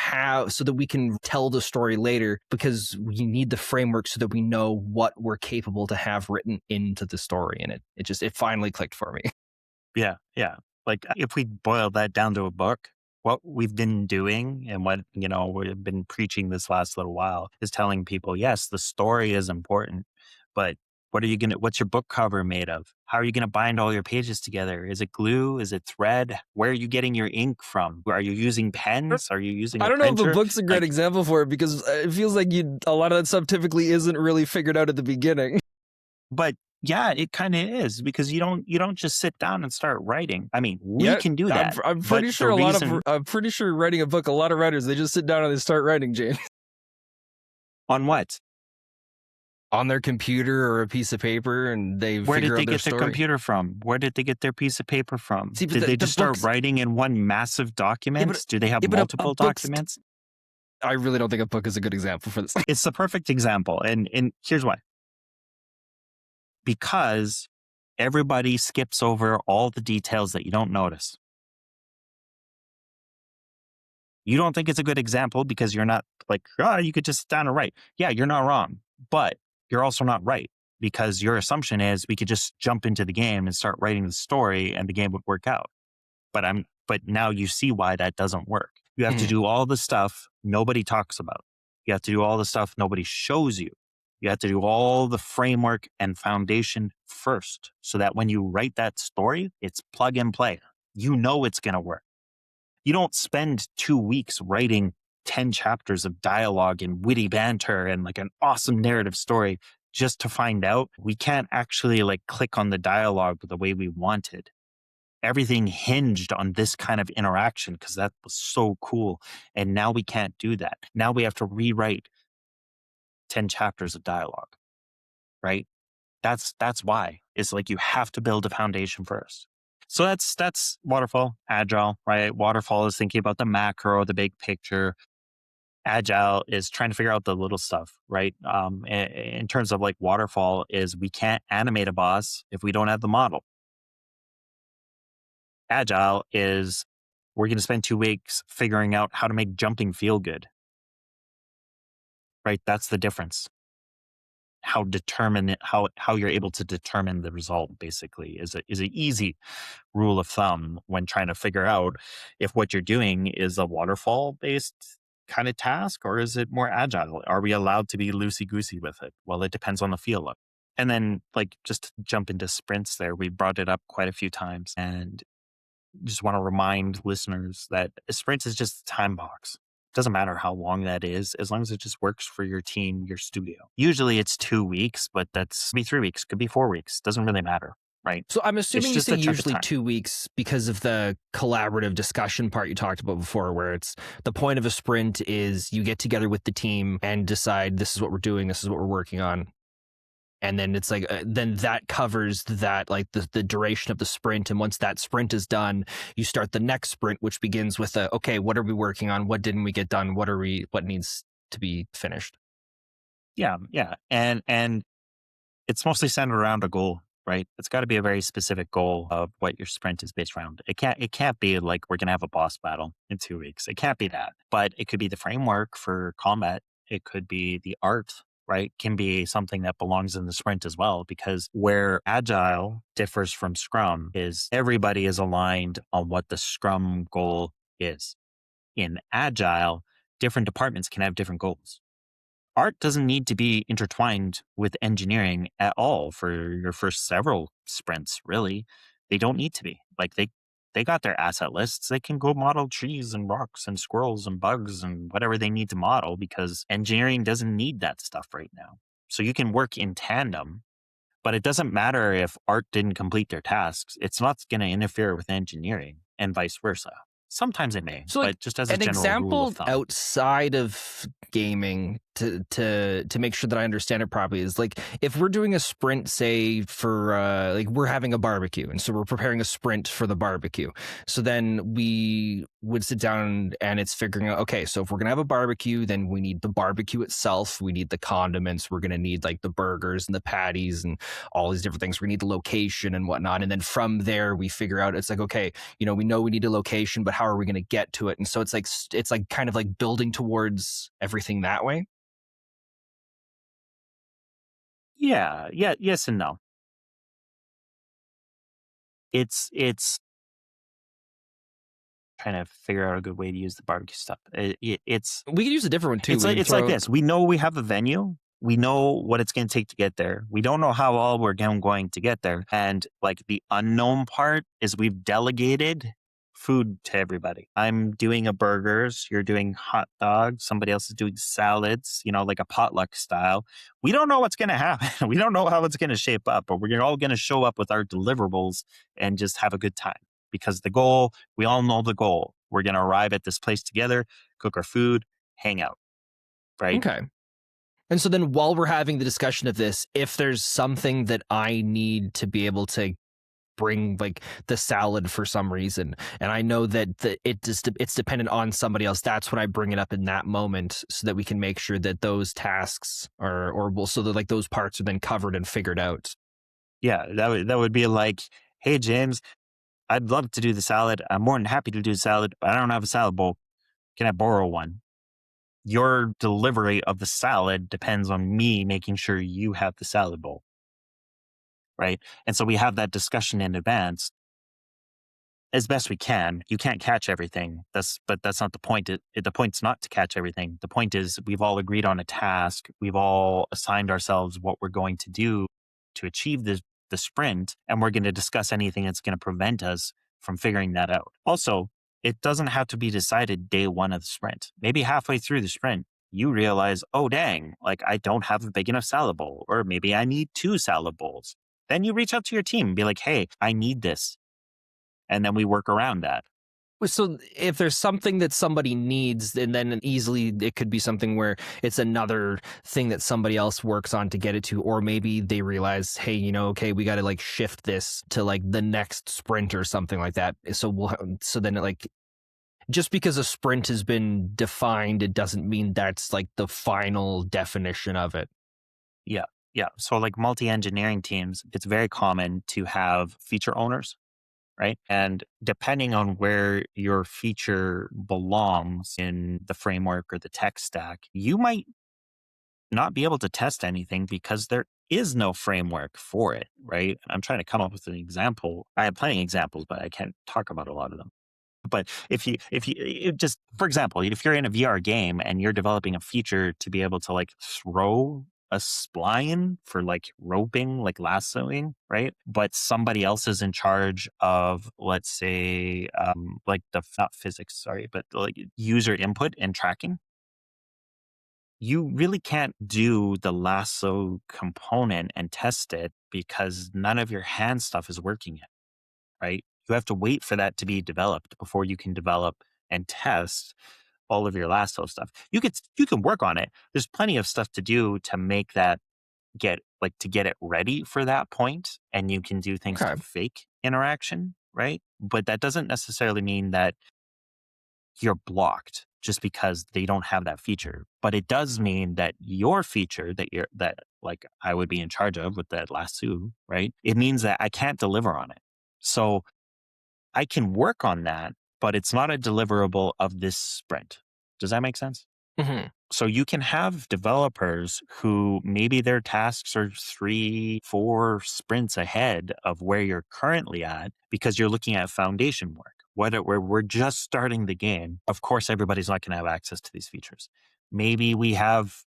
B: tell the story later, because we need the framework so that we know what we're capable to have written into the story. And it finally clicked for me.
A: Yeah, yeah. Like if we boil that down to a book, what we've been doing and what, we've been preaching this last little while is telling people, yes, the story is important, but what's your book cover made of? How are you going to bind all your pages together? Is it glue? Is it thread? Where are you getting your ink from? Are you using pens? Are you using
B: I
A: a
B: don't know if a
A: printer?
B: book's a great
A: Like,
B: example for it, because it feels like a lot of that stuff typically isn't really figured out at the beginning.
A: but yeah, it kind of is, because you don't just sit down and start writing. I mean, we
B: Yeah,
A: can do that,
B: I'm
A: but
B: pretty
A: the
B: sure
A: reason
B: I'm pretty sure writing a book, a lot of writers, they just sit down and they start writing, James,
A: on what?
B: on their computer or a piece of paper, and they
A: Where did
B: figure
A: they
B: out their
A: get their
B: story.
A: computer from? Where did they get their piece of paper from?
B: See, but
A: Did they
B: the
A: just start
B: books,
A: writing in one massive
B: yeah, but
A: document? Do they have
B: yeah, but a
A: multiple
B: book's.
A: documents?
B: I really don't think a book is a good example for this.
A: It's the perfect example. And here's why. Because everybody skips over all the details that you don't notice. You don't think it's a good example because you're not like, you could just sit down and write. Yeah, you're not wrong, but you're also not right, because your assumption is we could just jump into the game and start writing the story and the game would work out. But now you see why that doesn't work. You have to
B: Mhm.
A: do all the stuff nobody talks about. You have to do all the stuff nobody shows you. You have to do all the framework and foundation first, so that when you write that story, it's plug and play. You know it's going to work. You don't spend 2 weeks writing 10 chapters of dialogue and witty banter and like an awesome narrative story just to find out we can't actually like click on the dialogue the way we wanted. Everything hinged on this kind of interaction because that was so cool. And now we can't do that. Now we have to rewrite 10 chapters of dialogue, right? That's why. It's like you have to build a foundation first. So that's waterfall, agile, right? Waterfall is thinking about the macro, the big picture. Agile is trying to figure out the little stuff, right? In terms of like waterfall, is we can't animate a boss if we don't have the model. Agile is we're going to spend 2 weeks figuring out how to make jumping feel good, right? That's the difference. How you're able to determine the result basically is an easy rule of thumb when trying to figure out if what you're doing is a waterfall based kind of task or is it more agile. Are we allowed to be loosey goosey with it? Well, it depends on the feel of it. And then like just to jump into sprints there, we brought it up quite a few times, and just want to remind listeners that a sprint is just a time box. Doesn't matter how long that is, as long as it just works for your team, your studio. Usually it's 2 weeks, but that's could be 3 weeks, could be 4 weeks. Doesn't really matter, right?
B: So I'm
A: It's
B: assuming you
A: just
B: say
A: a chunk of
B: usually
A: time.
B: 2 weeks because of the collaborative discussion part you talked about before, where it's the point of a sprint is you get together with the team and decide this is what we're doing, this is what we're working on. And then it's like, then that covers that, like the duration of the sprint. And once that sprint is done, you start the next sprint, which begins with okay, what are we working on? What didn't we get done? What needs to be finished?
A: Yeah, yeah. And it's mostly centered around a goal, right? It's got to be a very specific goal of what your sprint is based around. It can't be like we're gonna have a boss battle in 2 weeks. It can't be that. But it could be the framework for combat. It could be the art, right? Can be something that belongs in the sprint as well. Because where agile differs from Scrum is everybody is aligned on what the Scrum goal is. In agile, different departments can have different goals. Art doesn't need to be intertwined with engineering at all for your first several sprints, really. They don't need to be. Like they got their asset lists. They can go model trees and rocks and squirrels and bugs and whatever they need to model because engineering doesn't need that stuff right now. So you can work in tandem, but it doesn't matter if art didn't complete their tasks. It's not going to interfere with engineering and vice versa. Sometimes it may,
B: So, like,
A: but just as a
B: an
A: general rule of
B: example
A: thumb.
B: outside of gaming to make sure that I understand it properly is like if we're doing a sprint, say for like we're having a barbecue, and so we're preparing a sprint for the barbecue. So then we would sit down and it's figuring out, okay, so if we're gonna have a barbecue, then we need the barbecue itself, we need the condiments, we're gonna need like the burgers and the patties and all these different things. We need the location and whatnot, and then from there we figure out it's like, okay, we know we need a location, but how are we going to get to it? And so it's like kind of like building towards everything that way.
A: Yeah, yeah, yes and no. It's trying to figure out a good way to use the barbecue stuff.
B: We could use a different one too.
A: It's
B: We
A: like
B: can
A: it's like
B: throw.
A: this. We know we have a venue. We know what it's going to take to get there. We don't know how all we're going to get there. And like the unknown part is we've delegated food to everybody. I'm doing a burgers, you're doing hot dogs, somebody else is doing salads, like a potluck style. We don't know what's going to happen. We don't know how it's going to shape up, but we're all going to show up with our deliverables and just have a good time. Because the goal, we all know the goal. We're going to arrive at this place together, cook our food, hang out, right?
B: Okay. And so then while we're having the discussion of this, if there's something that I need to be able to bring like the salad for some reason, and I know that it's dependent on somebody else, that's when I bring it up in that moment so that we can make sure that those tasks are or well so that like those parts have been covered and figured out.
A: Yeah, that would be like, hey James, I'd love to do the salad. I'm more than happy to do the salad, but I don't have a salad bowl. Can I borrow one? Your delivery of the salad depends on me making sure you have the salad bowl, right? And so we have that discussion in advance as best we can. You can't catch everything. But that's not the point. The point's not to catch everything. The point is we've all agreed on a task. We've all assigned ourselves what we're going to do to achieve the sprint, and we're going to discuss anything that's going to prevent us from figuring that out. Also, it doesn't have to be decided day one of the sprint. Maybe halfway through the sprint, you realize, oh dang, like I don't have a big enough salad bowl, or maybe I need two salad bowls. Then you reach out to your team and be like, hey, I need this, and then we work around that.
B: So if there's something that somebody needs, and then easily it could be something where it's another thing that somebody else works on to get it to, or maybe they realize, hey, okay, we got to like shift this to like the next sprint or something like that. So then like just because a sprint has been defined, it doesn't mean that's like the final definition of it.
A: Yeah. Yeah. So, like multi engineering teams, it's very common to have feature owners, right? And depending on where your feature belongs in the framework or the tech stack, you might not be able to test anything because there is no framework for it, right? I'm trying to come up with an example. I have plenty of examples, but I can't talk about a lot of them. But just for example, if you're in a VR game and you're developing a feature to be able to like throw a spline for like roping, like lassoing, right? But somebody else is in charge of, let's say, like the not physics, sorry, but like user input and tracking. You really can't do the lasso component and test it because none of your hand stuff is working yet, right? You have to wait for that to be developed before you can develop and test all of your lasso stuff. You can work on it. There's plenty of stuff to do to make that to get it ready for that point, and you can do things
B: Okay.
A: to fake interaction, right? But that doesn't necessarily mean that you're blocked just because they don't have that feature. But it does mean that your feature that like I would be in charge of with that lasso, right? It means that I can't deliver on it. So I can work on that, but it's not a deliverable of this sprint. Does that make sense?
B: Hmm.
A: So you can have developers who maybe their tasks are 3, 4 sprints ahead of where you're currently at because you're looking at foundation work. Where we're just starting the game, of course, everybody's not going to have access to these features. Maybe we have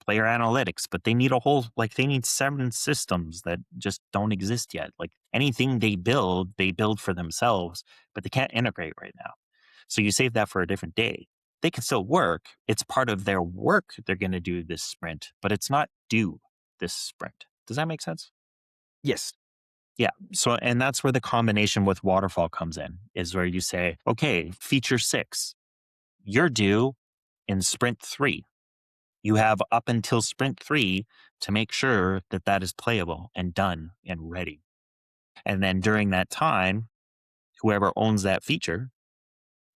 A: player analytics, but they need 7 systems that just don't exist yet. Like anything they build for themselves, but they can't integrate right now. So you save that for a different day. They can still work. It's part of their work they're going to do this sprint, but it's not due this sprint. Does that make sense?
B: Yes.
A: Yeah. So, and that's where the combination with Waterfall comes in, is where you say, okay, feature 6, you're due in sprint 3. You have up until sprint 3 to make sure that that is playable and done and ready. And then during that time, whoever owns that feature,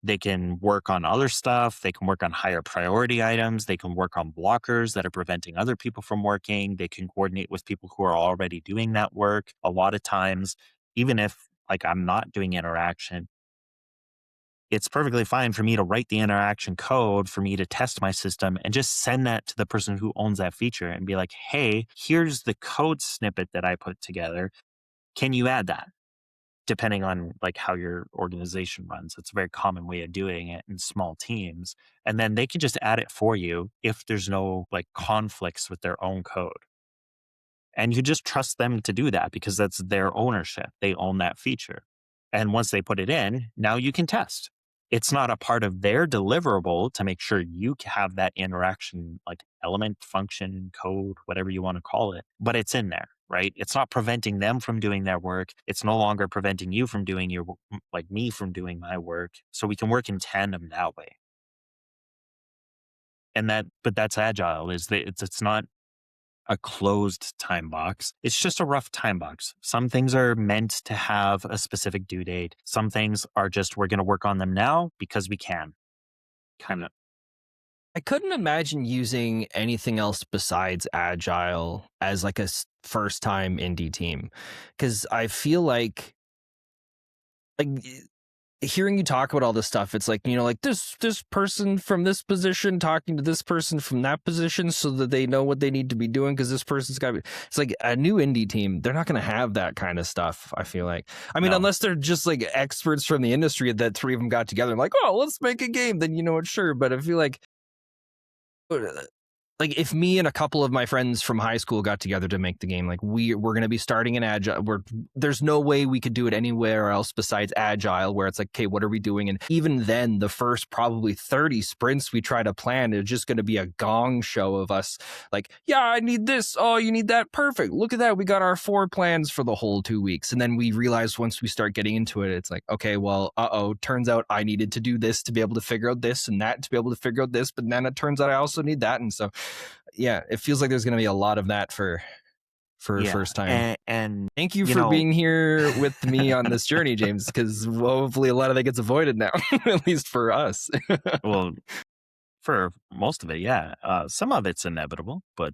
A: they can work on other stuff. They can work on higher priority items. They can work on blockers that are preventing other people from working. They can coordinate with people who are already doing that work. A lot of times, even if like I'm not doing interaction, it's perfectly fine for me to write the interaction code for me to test my system and just send that to the person who owns that feature and be like, hey, here's the code snippet that I put together. Can you add that? Depending on like how your organization runs. It's a very common way of doing it in small teams. And then they can just add it for you if there's no like conflicts with their own code. And you just trust them to do that because that's their ownership. They own that feature. And once they put it in, now you can test. It's not a part of their deliverable to make sure you have that interaction, like element, function, code, whatever you want to call it, but it's in there, right? It's not preventing them from doing their work. It's no longer preventing you from doing like me from doing my work. So we can work in tandem that way. And but that's agile is that it's not a closed time box. It's just a rough time box. Some things are meant to have a specific due date. Some things are just, we're going to work on them now because we can. Kind of.
B: I couldn't imagine using anything else besides Agile as like a first time indie team, because I feel like hearing you talk about all this stuff, it's like, you know, like this person from this position talking to this person from that position so that they know what they need to be doing, because this person's got to be, it's like a new indie team, they're not going to have that kind of stuff, I feel like. I mean,
A: No.
B: unless they're just like experts from the industry that three of them got together and like, oh, let's make a game, then you know what, sure. But I feel like if me and a couple of my friends from high school got together to make the game, like we're going to be starting an Agile. There's no way we could do it anywhere else besides Agile, where it's like, okay, what are we doing? And even then, the first probably 30 sprints we try to plan is just going to be a gong show of us like, yeah, I need this. Oh, you need that. Perfect. Look at that. We got our 4 plans for the whole 2 weeks. And then we realize once we start getting into it, it's like, okay, well, turns out I needed to do this to be able to figure out this and that to be able to figure out this. But then it turns out I also need that. And so, yeah, it feels like there's going to be a lot of that for
A: Yeah.
B: first time.
A: And
B: Thank you
A: you
B: for
A: know,
B: being here with me on this journey, James, because hopefully a lot of that gets avoided now, at least for us.
A: well, for most of it, yeah. Some of it's inevitable, but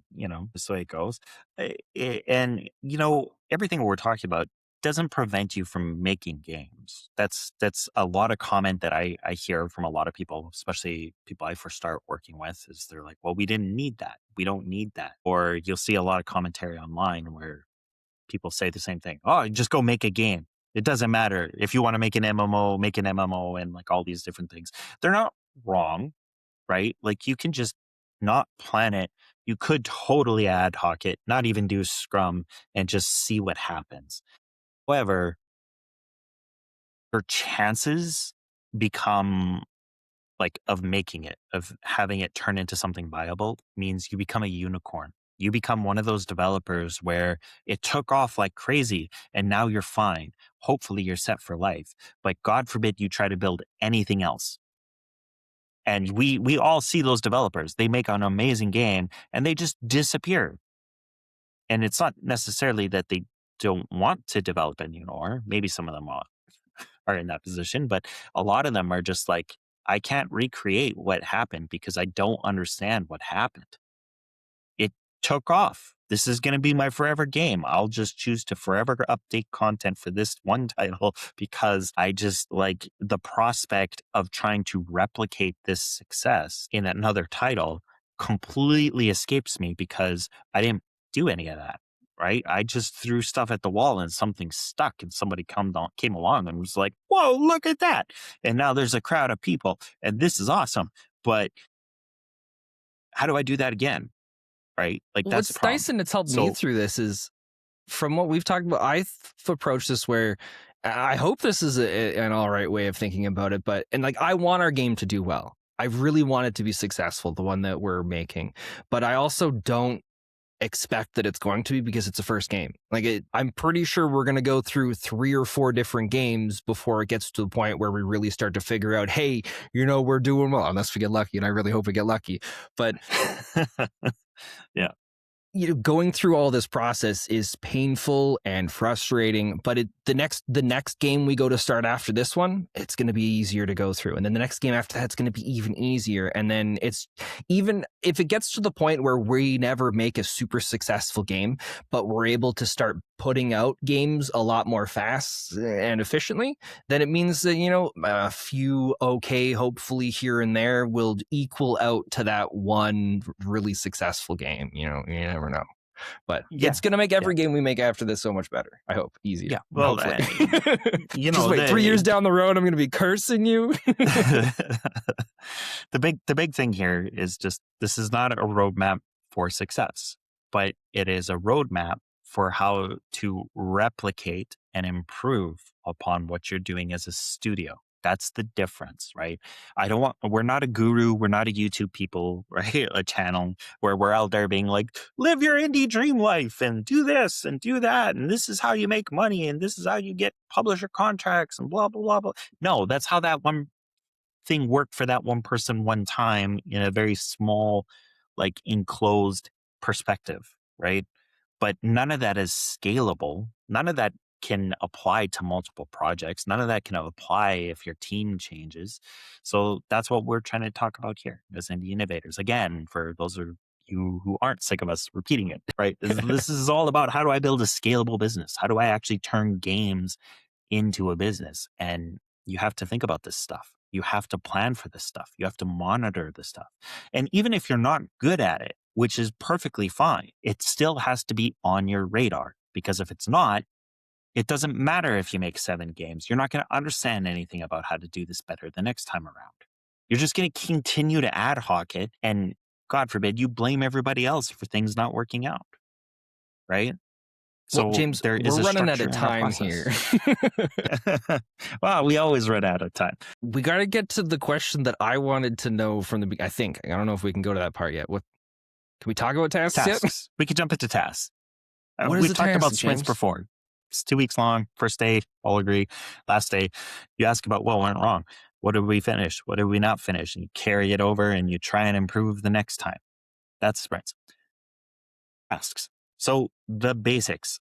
A: this way it goes. And everything we're talking about doesn't prevent you from making games. That's a lot of comment that I hear from a lot of people, especially people I first start working with, is they're like, "Well, we didn't need that. We don't need that." Or you'll see a lot of commentary online where people say the same thing. Oh, just go make a game. It doesn't matter if you want to make an MMO, make an MMO, and like all these different things. They're not wrong, right? Like you can just not plan it. You could totally ad hoc it, not even do Scrum and just see what happens. However, your chances become like of making it, of having it turn into something viable means you become a unicorn. You become one of those developers where it took off like crazy and now you're fine. Hopefully you're set for life. But God forbid you try to build anything else. And we all see those developers. They make an amazing game and they just disappear. And it's not necessarily that they don't want to develop anymore. Maybe some of them are in that position, but a lot of them are just like, I can't recreate what happened because I don't understand what happened. It took off. This is going to be my forever game. I'll just choose to forever update content for this one title because I just like the prospect of trying to replicate this success in another title completely escapes me because I didn't do any of that. Right. I just threw stuff at the wall and something stuck and somebody came along and was like, whoa, look at that. And now there's a crowd of people and this is awesome. But how do I do that again? Right? Like that's the
B: What's nice
A: problem.
B: and it's helped me
A: So
B: through this is from what we've talked about, I've approached this where I hope this is an all right way of thinking about it, but and like I want our game to do well. I really want it to be successful, the one that we're making, but I also don't expect that it's going to be because it's a first game. Like I'm pretty sure we're going to go through 3 or 4 different games before it gets to the point where we really start to figure out, hey, we're doing well, unless we get lucky, and I really hope we get lucky. But
A: yeah.
B: Going through all this process is painful and frustrating, but the next game we go to start after this one, it's going to be easier to go through, and then the next game after that's going to be even easier, and then it's, even if it gets to the point where we never make a super successful game, but we're able to start putting out games a lot more fast and efficiently, then it means that a few okay, hopefully here and there, will equal out to that one really successful game. You never know, but
A: Yeah.
B: it's gonna make every
A: Yeah.
B: game we make after this so much better. I hope easier.
A: Yeah. Well,
B: hopefully.
A: Just
B: wait, 3 years down the road, I'm gonna be cursing you.
A: the big thing here is just, this is not a roadmap for success, but it is a roadmap for how to replicate and improve upon what you're doing as a studio. That's the difference, right? We're not a guru. We're not a YouTube people, right? A channel where we're out there being like, live your indie dream life and do this and do that. And this is how you make money. And this is how you get publisher contracts and blah, blah, blah, blah. No, that's how that one thing worked for that one person one time in a very small, like enclosed perspective, right? But none of that is scalable. None of that can apply to multiple projects. None of that can apply if your team changes. So that's what we're trying to talk about here as indie innovators. Again, for those of you who aren't sick of us repeating it, right? This is all about, how do I build a scalable business? How do I actually turn games into a business? And you have to think about this stuff. You have to plan for this stuff. You have to monitor this stuff. And even if you're not good at it, which is perfectly fine, it still has to be on your radar, because if it's not, it doesn't matter if you make 7 games. You're not going to understand anything about how to do this better the next time around. You're just going to continue to ad hoc it, and God forbid you blame everybody else for things not working out. Right?
B: Well,
A: So
B: James,
A: there is
B: we're
A: a
B: running out
A: structure
B: of
A: in our
B: time
A: process.
B: here.
A: Well, we always run out of time.
B: We got to get to the question that I wanted to know from the beginning. I don't know if we can go to that part yet. What can we talk about tasks yet?
A: Tasks. We could jump into tasks.
B: What is
A: We've
B: the
A: talked
B: task,
A: about sprints
B: James?
A: before. It's 2 weeks long. First day, all agree. Last day, you ask about what went wrong. What did we finish? What did we not finish? And you carry it over and you try and improve the next time. That's sprints. Tasks. So the basics.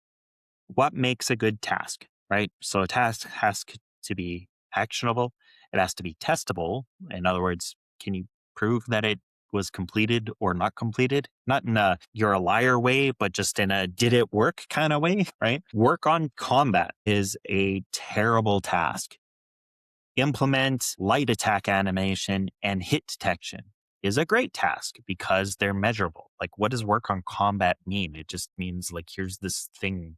A: What makes a good task, right? So a task has to be actionable. It has to be testable. In other words, can you prove that it was completed or not completed? Not in a you're a liar way, but just in a did it work kind of way, right? Work on combat is a terrible task. Implement light attack animation and hit detection is a great task because they're measurable. Like, what does work on combat mean? It just means like, here's this thing.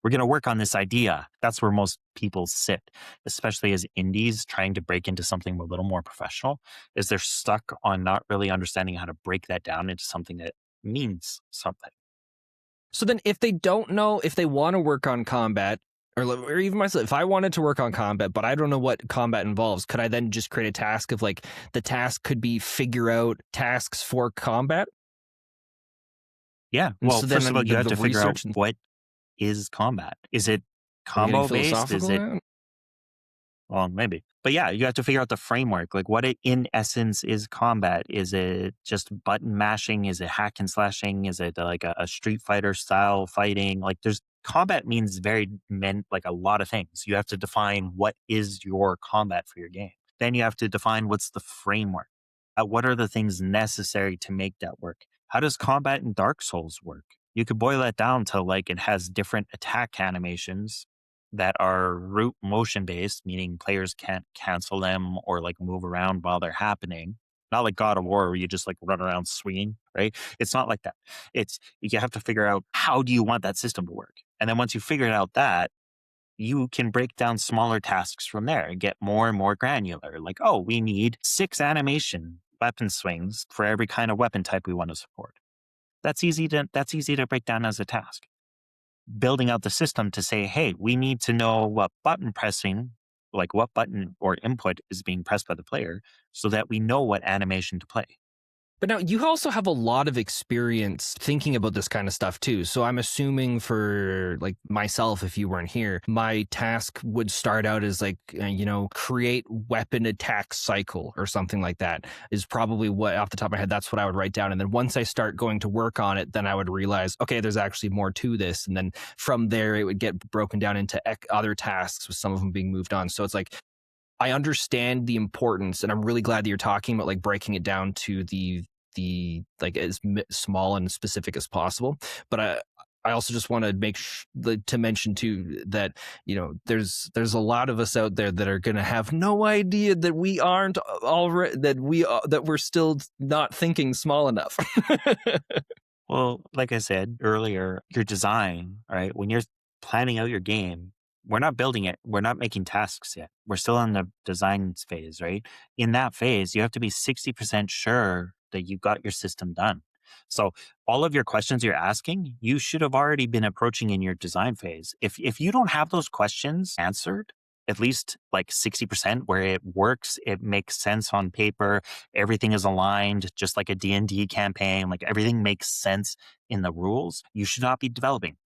A: We're going to work on this idea. That's where most people sit, especially as indies trying to break into something a little more professional, is they're stuck on not really understanding how to break that down into something that means something.
B: So then if they don't know, if they want to work on combat, or even myself, if I wanted to work on combat, but I don't know what combat involves, could I then just create a task of like, the task could be figure out tasks for combat?
A: Yeah.
B: And
A: Well,
B: so then
A: first of all, you have to figure out,
B: and
A: what is combat? Is it
B: we're getting
A: combo based? Is
B: philosophical
A: it,
B: now?
A: well, maybe. But yeah, you have to figure out the framework. Like, what it in essence is combat. Is it just button mashing? Is it hack and slashing? Is it like a Street Fighter style fighting? Like, there's combat means like a lot of things. You have to define what is your combat for your game. Then you have to define what's the framework. What are the things necessary to make that work? How does combat in Dark Souls work? You could boil that down to like, it has different attack animations that are root motion based, meaning players can't cancel them or like move around while they're happening. Not like God of War where you just like run around swinging, right? It's not like that. You have to figure out, how do you want that system to work? And then once you figure out that, you can break down smaller tasks from there and get more and more granular. Like, oh, we need 6 animation weapon swings for every kind of weapon type we want to support. That's easy to break down as a task. Building out the system to say, hey, we need to know what button pressing, like what button or input is being pressed by the player, so that we know what animation to play.
B: But now you also have a lot of experience thinking about this kind of stuff too. So I'm assuming for like myself, if you weren't here, my task would start out as like, create weapon attack cycle or something like that is probably what off the top of my head, that's what I would write down. And then once I start going to work on it, then I would realize, okay, there's actually more to this. And then from there, it would get broken down into other tasks with some of them being moved on. So it's like, I understand the importance, and I'm really glad that you're talking about like breaking it down to the like as small and specific as possible. But I also just want to to mention too that there's a lot of us out there that are going to have no idea that we aren't already that we're still not thinking small enough.
A: Well, like I said earlier, your design, right? When you're planning out your game, we're not building it. We're not making tasks yet. We're still in the design phase, right? In that phase, you have to be 60% sure that you got your system done. So all of your questions you're asking, you should have already been approaching in your design phase. If you don't have those questions answered, at least like 60% where it works, it makes sense on paper, everything is aligned, just like a D&D campaign, like everything makes sense in the rules, you should not be developing.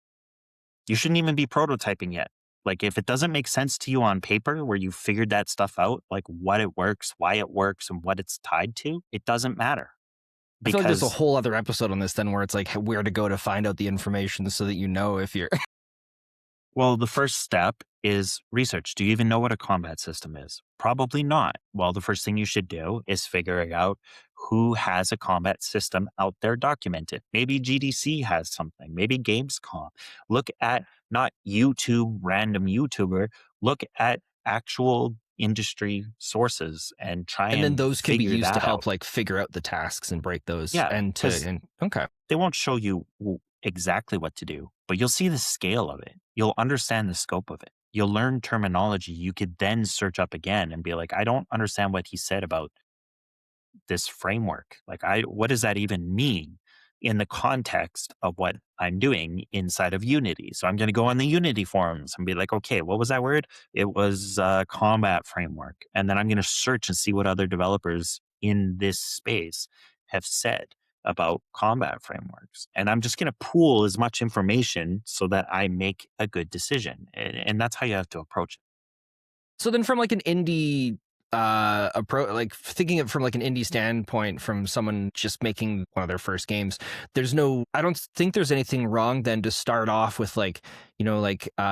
A: You shouldn't even be prototyping yet. Like if it doesn't make sense to you on paper where you figured that stuff out, like what it works, why it works, and what it's tied to, it doesn't matter.
B: I feel like there's a
A: Because,
B: whole other episode on this then where it's like where to go to find out the information so that if you're
A: well, the first step is research. Do you even know what a combat system is? Probably not. Well, the first thing you should do is figure out who has a combat system out there documented. Maybe GDC has something, maybe Gamescom. Look at not YouTube, random YouTuber, look at actual industry sources and try
B: and then
A: and
B: those can be
A: figure
B: used to
A: that out.
B: help like figure out the tasks and break those
A: Yeah, because
B: and okay.
A: they won't show you exactly what to do, but you'll see the scale of it. You'll understand the scope of it. You'll learn terminology you could then search up again and be like, I don't understand what he said about this framework. Like, what does that even mean in the context of what I'm doing inside of Unity? So I'm going to go on the Unity forums and be like, okay, what was that word? It was combat framework. And then I'm going to search and see what other developers in this space have said about combat frameworks. And I'm just going to pool as much information so that I make a good decision. And that's how you have to approach it.
B: So then from like an indie approach, like thinking it from like an indie standpoint from someone just making one of their first games, I don't think there's anything wrong then to start off with like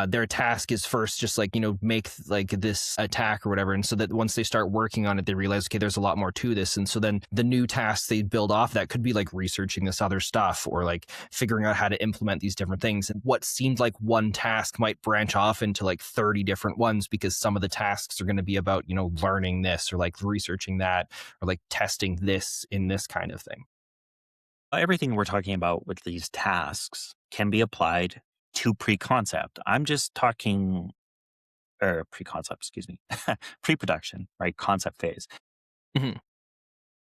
B: their task is first just like make like this attack or whatever, and so that once they start working on it they realize, okay, there's a lot more to this, and so then the new tasks they build off that could be like researching this other stuff or like figuring out how to implement these different things, and what seemed like one task might branch off into like 30 different ones because some of the tasks are going to be about learning this or like researching that or like testing this in this kind of thing.
A: Everything we're talking about with these tasks can be applied to pre-concept. I'm just talking, or pre-concept, excuse me, pre-production, right? Concept phase.
B: Mhm.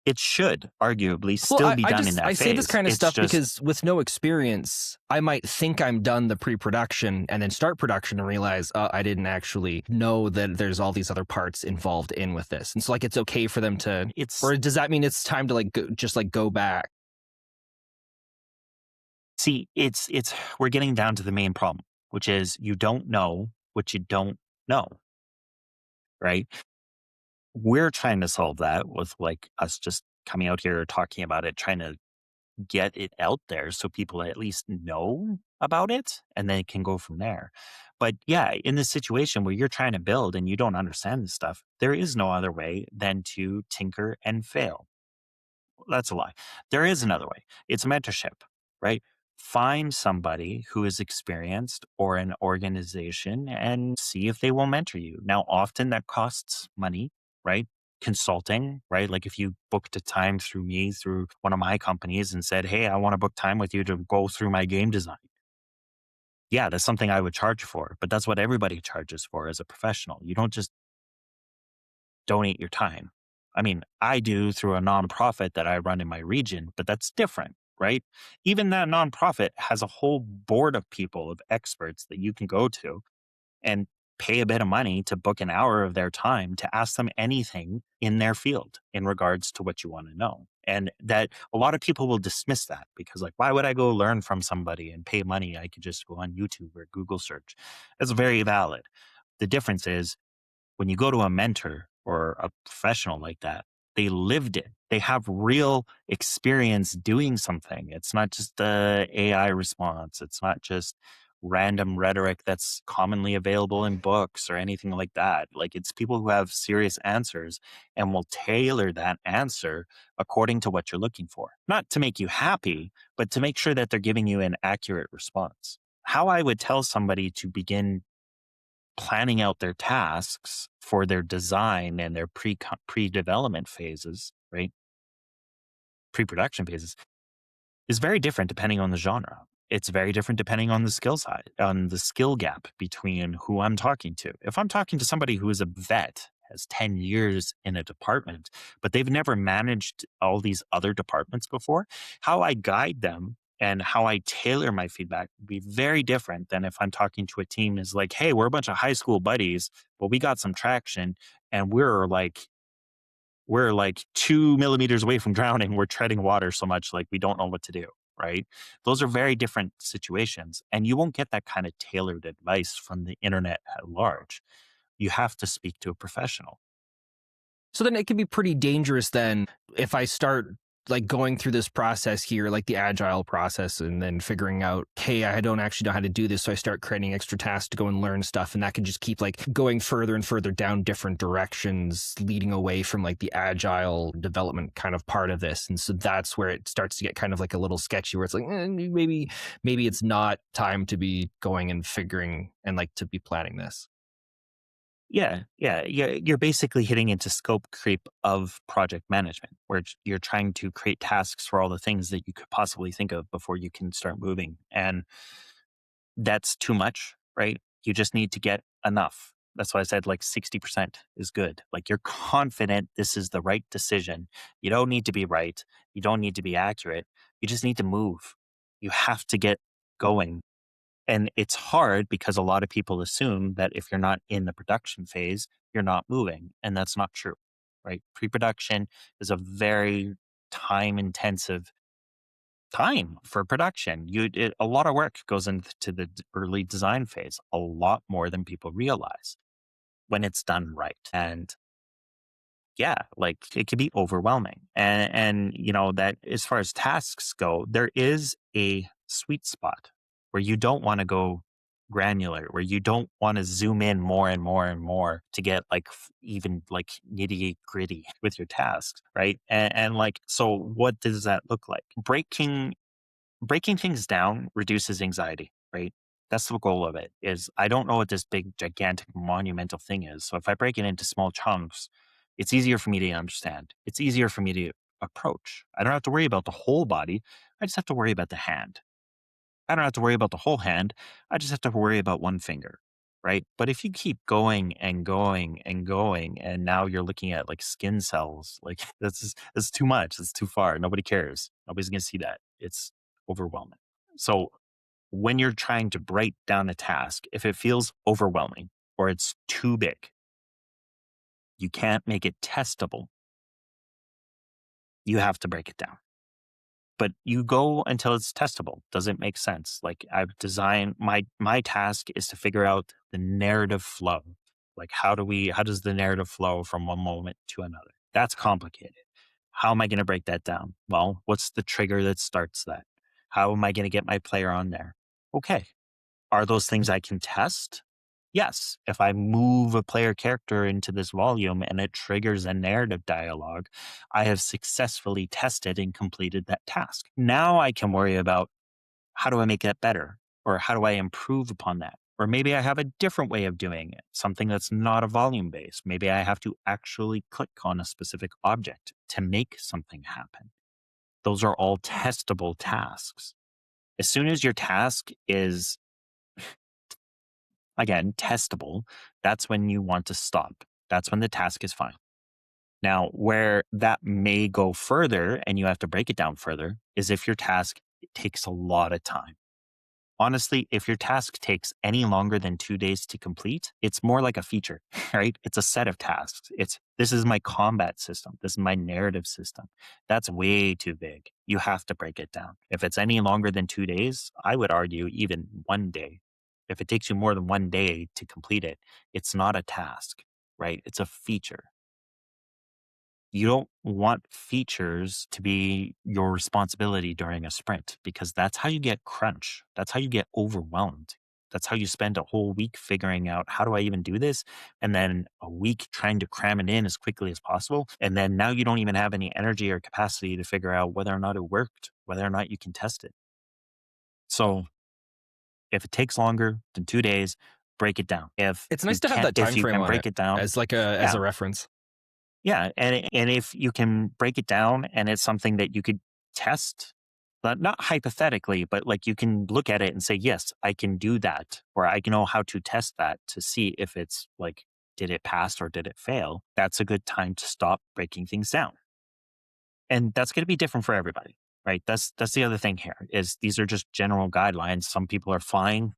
A: It should arguably
B: Well,
A: still be done in
B: I
A: that
B: say this
A: phase.
B: kind of
A: It's
B: stuff
A: just,
B: because with no experience, I might think I'm done the pre-production and then start production and realize, oh, I didn't actually know that there's all these other parts involved in with this. And so like, it's okay for them to,
A: it's,
B: or does that mean it's time to like, just like go back?
A: see, we're getting down to the main problem, which is you don't know what you don't know, right? We're trying to solve that with like us just coming out here talking about it, trying to get it out there so people at least know about it and they can go from there. But yeah, in this situation where you're trying to build and you don't understand this stuff, there is no other way than to tinker and fail. That's a lie. There is another way. It's mentorship, right? Find somebody who is experienced or an organization and see if they will mentor you. Now, often that costs money, right? Consulting, right? Like if you booked a time through me, through one of my companies and said, hey, I want to book time with you to go through my game design. Yeah, that's something I would charge for, but that's what everybody charges for as a professional. You don't just donate your time. I mean, I do through a nonprofit that I run in my region, but that's different, right? Even that nonprofit has a whole board of people, of experts that you can go to and pay a bit of money to book an hour of their time to ask them anything in their field in regards to what you want to know. And that a lot of people will dismiss that because, like, why would I go learn from somebody and pay money? I could just go on YouTube or Google search. That's very valid. The difference is when you go to a mentor or a professional like that, they lived it. They have real experience doing something. It's not just the AI response. It's not just random rhetoric that's commonly available in books or anything like that. Like, it's people who have serious answers and will tailor that answer according to what you're looking for. Not to make you happy, but to make sure that they're giving you an accurate response. How I would tell somebody to begin planning out their tasks for their design and their pre-development phases, right? Pre-production phases is very different depending on the genre. It's very different depending on the skill side, on the skill gap between who I'm talking to. If I'm talking to somebody who is a vet, has 10 years in a department, but they've never managed all these other departments before, how I guide them and how I tailor my feedback would be very different than if I'm talking to a team is like, hey, we're a bunch of high school buddies, but we got some traction and we're like 2 millimeters away from drowning. We're treading water so much, like we don't know what to do. Right. Those are very different situations. And you won't get that kind of tailored advice from the internet at large. You have to speak to a professional.
B: So then it can be pretty dangerous then if I start like going through this process here, like the agile process, and then figuring out, hey, I don't actually know how to do this. So I start creating extra tasks to go and learn stuff. And that can just keep like going further and further down different directions, leading away from like the agile development kind of part of this. And so that's where it starts to get kind of like a little sketchy where it's like, maybe it's not time to be going and figuring and like to be planning this.
A: Yeah. You're basically hitting into scope creep of project management, where you're trying to create tasks for all the things that you could possibly think of before you can start moving. And that's too much, right? You just need to get enough. That's why I said like 60% is good. Like, you're confident this is the right decision. You don't need to be right. You don't need to be accurate. You just need to move. You have to get going. And it's hard because a lot of people assume that if you're not in the production phase, you're not moving. And that's not true, right? Pre production is a very time intensive time for production. A lot of work goes into the early design phase, a lot more than people realize when it's done right. And yeah, like, it can be overwhelming. And that as far as tasks go, there is a sweet spot where you don't want to go granular, where you don't want to zoom in more and more and more to get like even like nitty gritty with your tasks, right? And like, so what does that look like? Breaking things down reduces anxiety, right? That's the goal of it. Is I don't know what this big gigantic monumental thing is. So if I break it into small chunks, it's easier for me to understand. It's easier for me to approach. I don't have to worry about the whole body. I just have to worry about the hand. I don't have to worry about the whole hand. I just have to worry about one finger, right? But if you keep going and going and going, and now you're looking at like skin cells, like that's too much. It's too far. Nobody cares. Nobody's going to see that. It's overwhelming. So when you're trying to break down a task, if it feels overwhelming or it's too big, you can't make it testable. You have to break it down. But you go until it's testable. Does it make sense? Like, I've designed my task is to figure out the narrative flow. Like, how does the narrative flow from one moment to another? That's complicated. How am I going to break that down? Well, what's the trigger that starts that? How am I going to get my player on there? Okay. Are those things I can test? Yes. If I move a player character into this volume and it triggers a narrative dialogue, I have successfully tested and completed that task. Now I can worry about, how do I make that better? Or how do I improve upon that? Or maybe I have a different way of doing it, something that's not a volume based. Maybe I have to actually click on a specific object to make something happen. Those are all testable tasks. As soon as your task is, again, testable, that's when you want to stop. That's when the task is fine. Now, where that may go further and you have to break it down further is if your task takes a lot of time. Honestly, if your task takes any longer than 2 days to complete, it's more like a feature, right? It's a set of tasks. This is my combat system. This is my narrative system. That's way too big. You have to break it down. If it's any longer than 2 days, I would argue even 1 day. If it takes you more than 1 day to complete it, it's not a task, right? It's a feature. You don't want features to be your responsibility during a sprint because that's how you get crunch. That's how you get overwhelmed. That's how you spend a whole week figuring out how do I even do this? And then a week trying to cram it in as quickly as possible. And then now you don't even have any energy or capacity to figure out whether or not it worked, whether or not you can test it. So if it takes longer than 2 days, break it down.
B: It's nice to have that
A: If
B: time
A: you
B: frame
A: can
B: on it
A: break it down,
B: as like a
A: yeah,
B: reference.
A: yeah, and if you can break it down and it's something that you could test, but not hypothetically, but like you can look at it and say, yes, I can do that, or I know how to test that to see if it's like, did it pass or did it fail? That's a good time to stop breaking things down. And that's going to be different for everybody, right? That's the other thing here is these are just general guidelines. Some people are fine.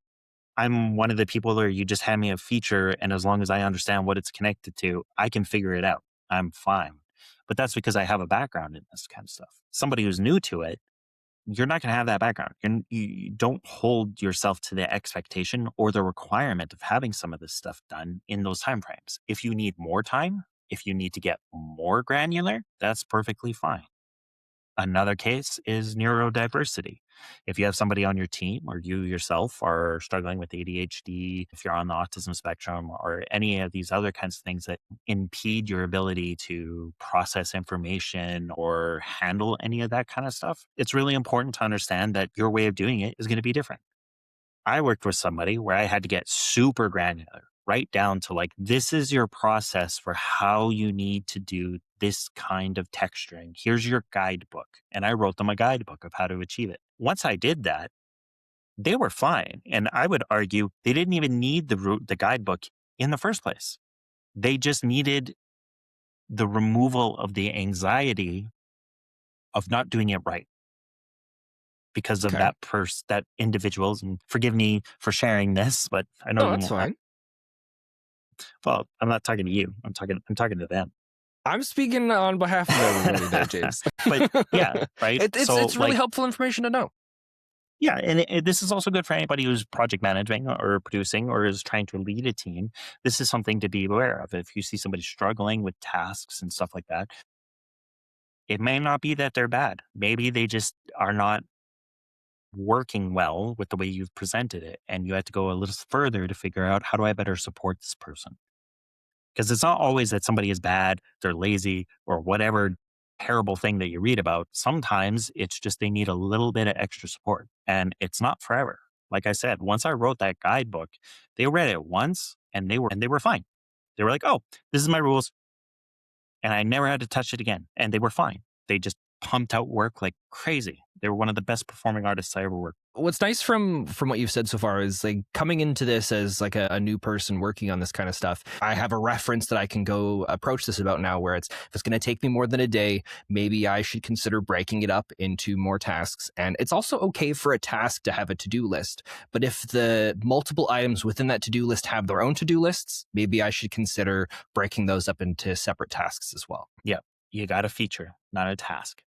A: I'm one of the people where you just hand me a feature, and as long as I understand what it's connected to, I can figure it out. I'm fine. But that's because I have a background in this kind of stuff. Somebody who's new to it, you're not going to have that background. You don't hold yourself to the expectation or the requirement of having some of this stuff done in those timeframes. If you need more time, if you need to get more granular, that's perfectly fine. Another case is neurodiversity. If you have somebody on your team or you yourself are struggling with ADHD, if you're on the autism spectrum or any of these other kinds of things that impede your ability to process information or handle any of that kind of stuff, it's really important to understand that your way of doing it is going to be different. I worked with somebody where I had to get super granular, right down to like, this is your process for how you need to do this kind of texturing. Here's your guidebook. And I wrote them a guidebook of how to achieve it. Once I did that, they were fine. And I would argue they didn't even need the guidebook in the first place. They just needed the removal of the anxiety of not doing it right because of
B: Okay.
A: that individuals. And forgive me for sharing this, but I know
B: No,
A: you
B: that's
A: won't mind.
B: fine.
A: Well, I'm not talking to you. I'm talking to them.
B: I'm speaking on behalf of everybody there, James.
A: But yeah, right? So
B: It's really
A: like,
B: helpful information to know.
A: yeah, and this is also good for anybody who's project managing or producing or is trying to lead a team. This is something to be aware of. If you see somebody struggling with tasks and stuff like that, it may not be that they're bad. Maybe they just are not working well with the way you've presented it. And you have to go a little further to figure out how do I better support this person? Because it's not always that somebody is bad, they're lazy, or whatever terrible thing that you read about. Sometimes it's just they need a little bit of extra support, and it's not forever. Like I said, once I wrote that guidebook, they read it once and they were fine. They were like, "Oh, this is my rules," and I never had to touch it again, and they were fine. They just pumped out work like crazy. They were one of the best performing artists I ever worked.
B: What's nice from what you've said so far is like coming into this as like a new person working on this kind of stuff. I have a reference that I can go approach this about now where if it's going to take me more than a day, maybe I should consider breaking it up into more tasks. And it's also okay for a task to have a to-do list. But if the multiple items within that to-do list have their own to-do lists, maybe I should consider breaking those up into separate tasks as well.
A: Yeah, you got a feature, not a task.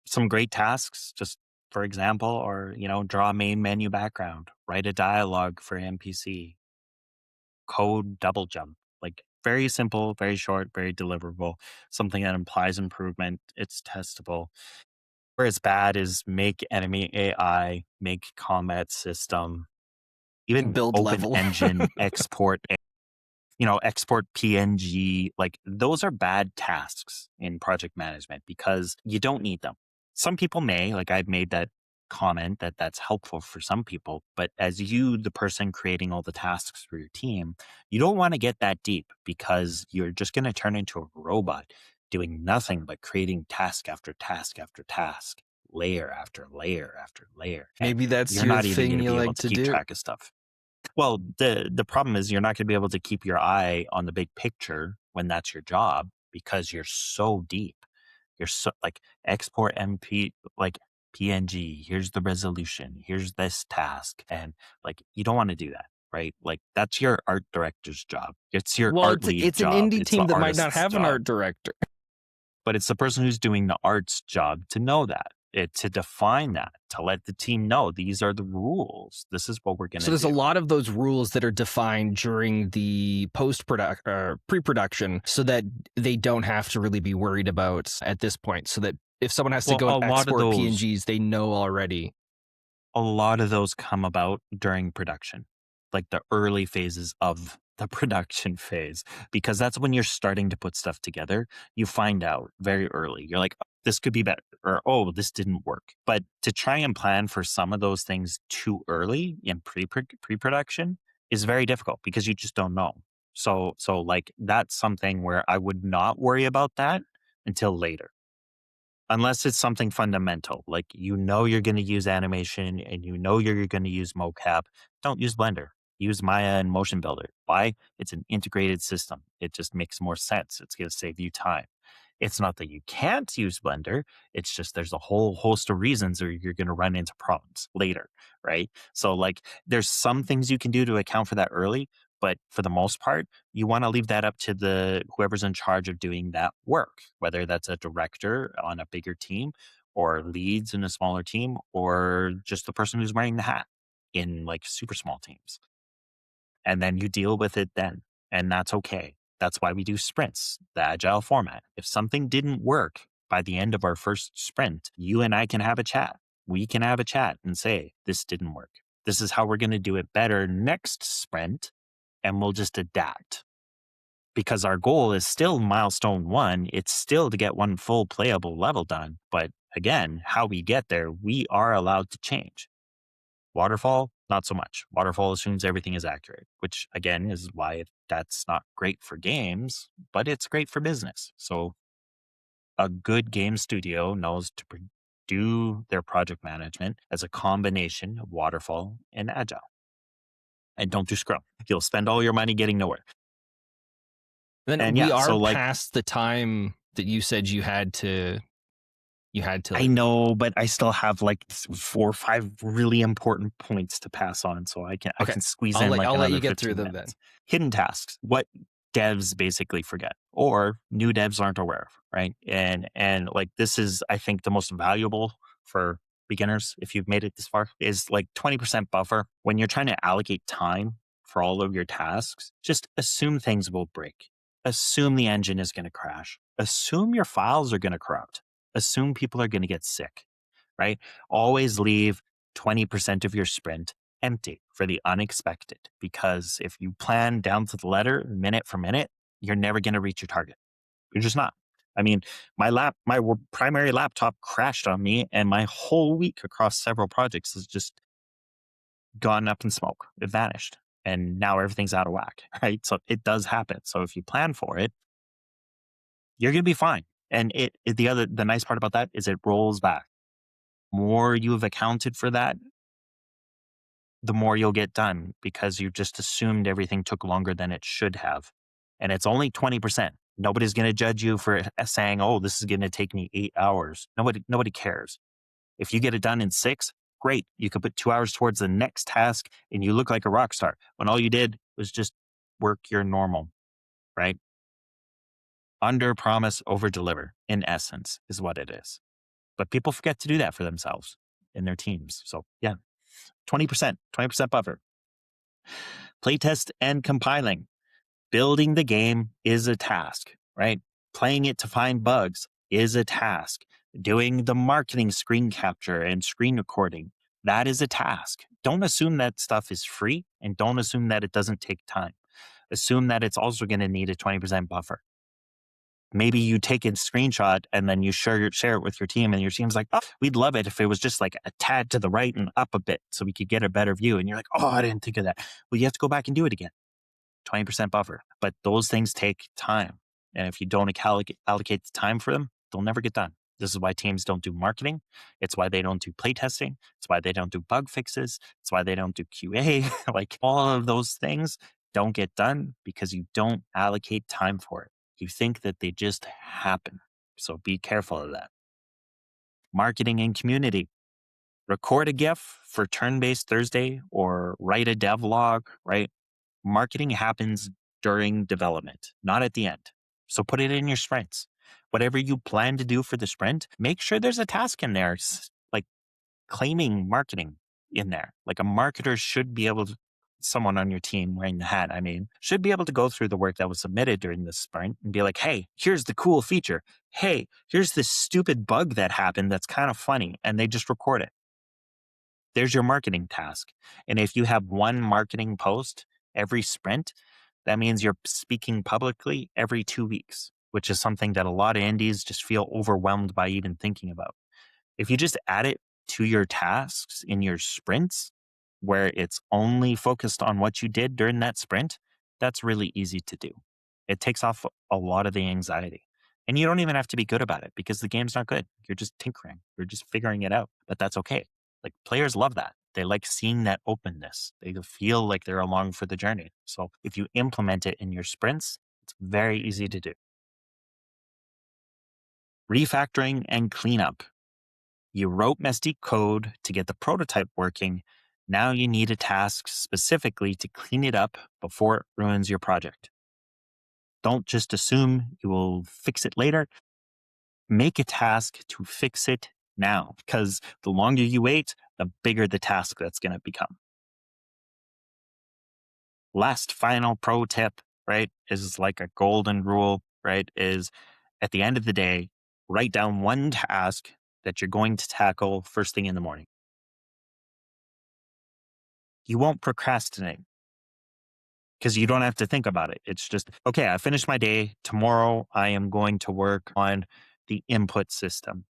A: Some great tasks, just for example, are, draw a main menu background, write a dialogue for NPC, code double jump. Like very simple, very short, very deliverable, something that implies improvement. It's testable. Where it's bad is make enemy AI, make combat system, even
B: Build
A: open
B: level.
A: engine, export PNG, like those are bad tasks in project management because you don't need them. Some people may, like I've made that comment that that's helpful for some people, but as you, the person creating all the tasks for your team, you don't want to get that deep because you're just going to turn into a robot doing nothing but creating task after task after task, layer after layer after layer. And
B: Maybe that's
A: you're
B: your
A: not even going
B: thing
A: to
B: you
A: be able
B: like
A: to
B: to
A: keep
B: do.
A: track of stuff. Well, the problem is you're not going to be able to keep your eye on the big picture when that's your job because you're so deep. You're so like export MP, like PNG, here's the resolution, here's this task. And like, you don't want to do that, right? Like, that's your art director's job. It's your
B: Well,
A: art
B: it's
A: lead
B: it's an
A: job.
B: indie
A: It's the
B: team that might not
A: artist's
B: have an
A: job.
B: art director.
A: But it's the person who's doing the art's job to know that, to define that, to let the team know these are the rules. This is what we're going
B: So
A: to
B: there's a
A: do.
B: lot of those rules that are defined during the pre-production, so that they don't have to really be worried about at this point. So that if someone has to
A: Well,
B: go and export PNGs, they know already.
A: a lot of those come about during production, like the early phases of the production phase, because that's when you're starting to put stuff together. You find out very early. You're like, "Oh, this could be better," or "Oh, this didn't work." But to try and plan for some of those things too early in pre-production is very difficult because you just don't know. So like that's something where I would not worry about that until later. Unless it's something fundamental, like you're going to use animation and you're going to use mocap, don't use Blender. Use Maya and Motion Builder. Why? It's an integrated system. It just makes more sense. It's going to save you time. It's not that you can't use Blender. It's just there's a whole host of reasons or you're going to run into problems later, right? So like there's some things you can do to account for that early, but for the most part, you want to leave that up to the whoever's in charge of doing that work, whether that's a director on a bigger team or leads in a smaller team or just the person who's wearing the hat in like super small teams. And then you deal with it then. And that's okay. That's why we do sprints, the agile format. If something didn't work by the end of our first sprint, you and I can have a chat. We can have a chat and say, this didn't work. This is how we're going to do it better next sprint. And we'll just adapt because our goal is still milestone one. It's still to get one full playable level done. But again, how we get there, we are allowed to change. Waterfall, not so much. Waterfall assumes everything is accurate, which again is why that's not great for games, but it's great for business. So a good game studio knows to do their project management as a combination of Waterfall and Agile. And don't do Scrum. You'll spend all your money getting nowhere.
B: Then
A: And
B: we
A: yeah,
B: are
A: so like
B: past the time that you said you had to
A: I
B: like.
A: know, but I still have like 4 or 5 really important points to pass on, so I
B: Okay,
A: can squeeze
B: I'll
A: in
B: let
A: like
B: I'll let
A: another
B: you get through
A: 15
B: them then.
A: minutes. Hidden tasks, what devs basically forget or new devs aren't aware of, right? And like this is I think the most valuable for beginners if you've made it this far is like 20% buffer. When you're trying to allocate time for all of your tasks, just assume things will break. Assume the engine is going to crash. Assume your files are going to corrupt. Assume people are going to get sick, right? Always leave 20% of your sprint empty for the unexpected because if you plan down to the letter, minute for minute, you're never going to reach your target. You're just not. I mean, my primary laptop crashed on me and my whole week across several projects has just gone up in smoke. It vanished. And now everything's out of whack, right? So it does happen. So if you plan for it, you're going to be fine. And the nice part about that is it rolls back. More you have accounted for that, the more you'll get done because you just assumed everything took longer than it should have. And it's only 20%. Nobody's going to judge you for saying, "Oh, this is going to take me 8 hours." Nobody cares. If you get it done in 6, great. You could put 2 hours towards the next task and you look like a rock star when all you did was just work your normal, right? Under promise, over deliver in essence is what it is. But people forget to do that for themselves in their teams. So yeah, 20% buffer. Playtest and compiling. Building the game is a task, right? Playing it to find bugs is a task. Doing the marketing screen capture and screen recording, that is a task. Don't assume that stuff is free and don't assume that it doesn't take time. Assume that it's also going to need a 20% buffer. Maybe you take a screenshot and then you share it with your team and your team's like, "Oh, we'd love it if it was just like a tad to the right and up a bit so we could get a better view." And you're like, "Oh, I didn't think of that." Well, you have to go back and do it again. 20% buffer. But those things take time. And if you don't allocate the time for them, they'll never get done. This is why teams don't do marketing. It's why they don't do playtesting. It's why they don't do bug fixes. It's why they don't do QA. Like all of those things don't get done because you don't allocate time for it. You think that they just happen. So be careful of that. Marketing and community. Record a GIF for turn based Thursday or write a devlog, right? Marketing happens during development, not at the end. So put it in your sprints. Whatever you plan to do for the sprint, make sure there's a task in there, like claiming marketing in there. Like a marketer should be able to, someone on your team wearing the hat, I mean, should be able to go through the work that was submitted during this sprint and be like, hey, here's the cool feature. Hey, here's this stupid bug that happened that's kind of funny. And they just record it. There's your marketing task. And if you have one marketing post every sprint, that means you're speaking publicly every 2 weeks, which is something that a lot of indies just feel overwhelmed by even thinking about. If you just add it to your tasks in your sprints, where it's only focused on what you did during that sprint, that's really easy to do. It takes off a lot of the anxiety. And you don't even have to be good about it because the game's not good. You're just tinkering, you're just figuring it out, but that's okay. Like players love that. They like seeing that openness. They feel like they're along for the journey. So if you implement it in your sprints, it's very easy to do. Refactoring and cleanup. You wrote messy code to get the prototype working. Now you need a task specifically to clean it up before it ruins your project. Don't just assume you will fix it later. Make a task to fix it now, because the longer you wait, the bigger the task that's going to become. Last final pro tip, right, is like a golden rule, right? Is at the end of the day, write down one task that you're going to tackle first thing in the morning. You won't procrastinate because you don't have to think about it. It's just, okay, I finished my day. Tomorrow, I am going to work on the input system.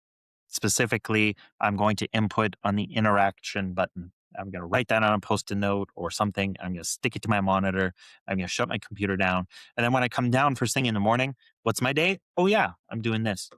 A: Specifically, I'm going to input on the interaction button. I'm going to write that on a post-it note or something. I'm going to stick it to my monitor. I'm going to shut my computer down. And then when I come down first thing in the morning, what's my day? Oh yeah, I'm doing this.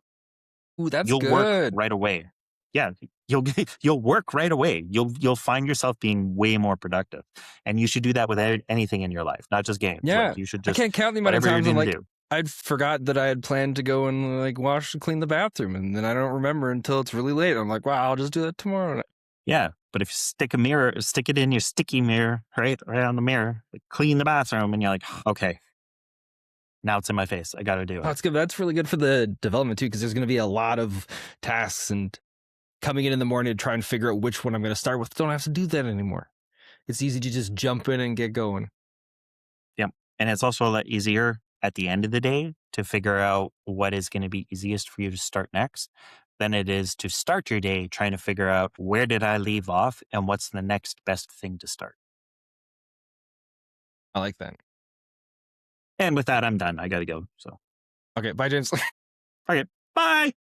B: Ooh, that's
A: You'll work
B: good.
A: right away. Yeah, you'll work right away. You'll find yourself being way more productive. And you should do that with anything in your life, not just games.
B: Yeah.
A: Like you should
B: I
A: just
B: can't count the amount of
A: whatever you're
B: times I'm
A: going to
B: like,
A: do.
B: I'd forgot that I had planned to go and like wash and clean the bathroom, and then I don't remember until it's really late. I'm like, wow, I'll just do that tomorrow night.
A: Yeah, but if you stick it in your sticky mirror, right on the mirror, like clean the bathroom, and you're like, okay, now it's in my face. I got to do
B: Oh,
A: it.
B: that's good. That's really good for the development too, because there's going to be a lot of tasks and coming in the morning to try and figure out which one I'm going to start with. Don't have to do that anymore. It's easy to just jump in and get going.
A: Yep, and it's also a lot easier at the end of the day to figure out what is going to be easiest for you to start next than it is to start your day trying to figure out where did I leave off and what's the next best thing to start.
B: I like that.
A: And with that, I'm done. I got to go. So,
B: Okay, bye, James.
A: okay, bye.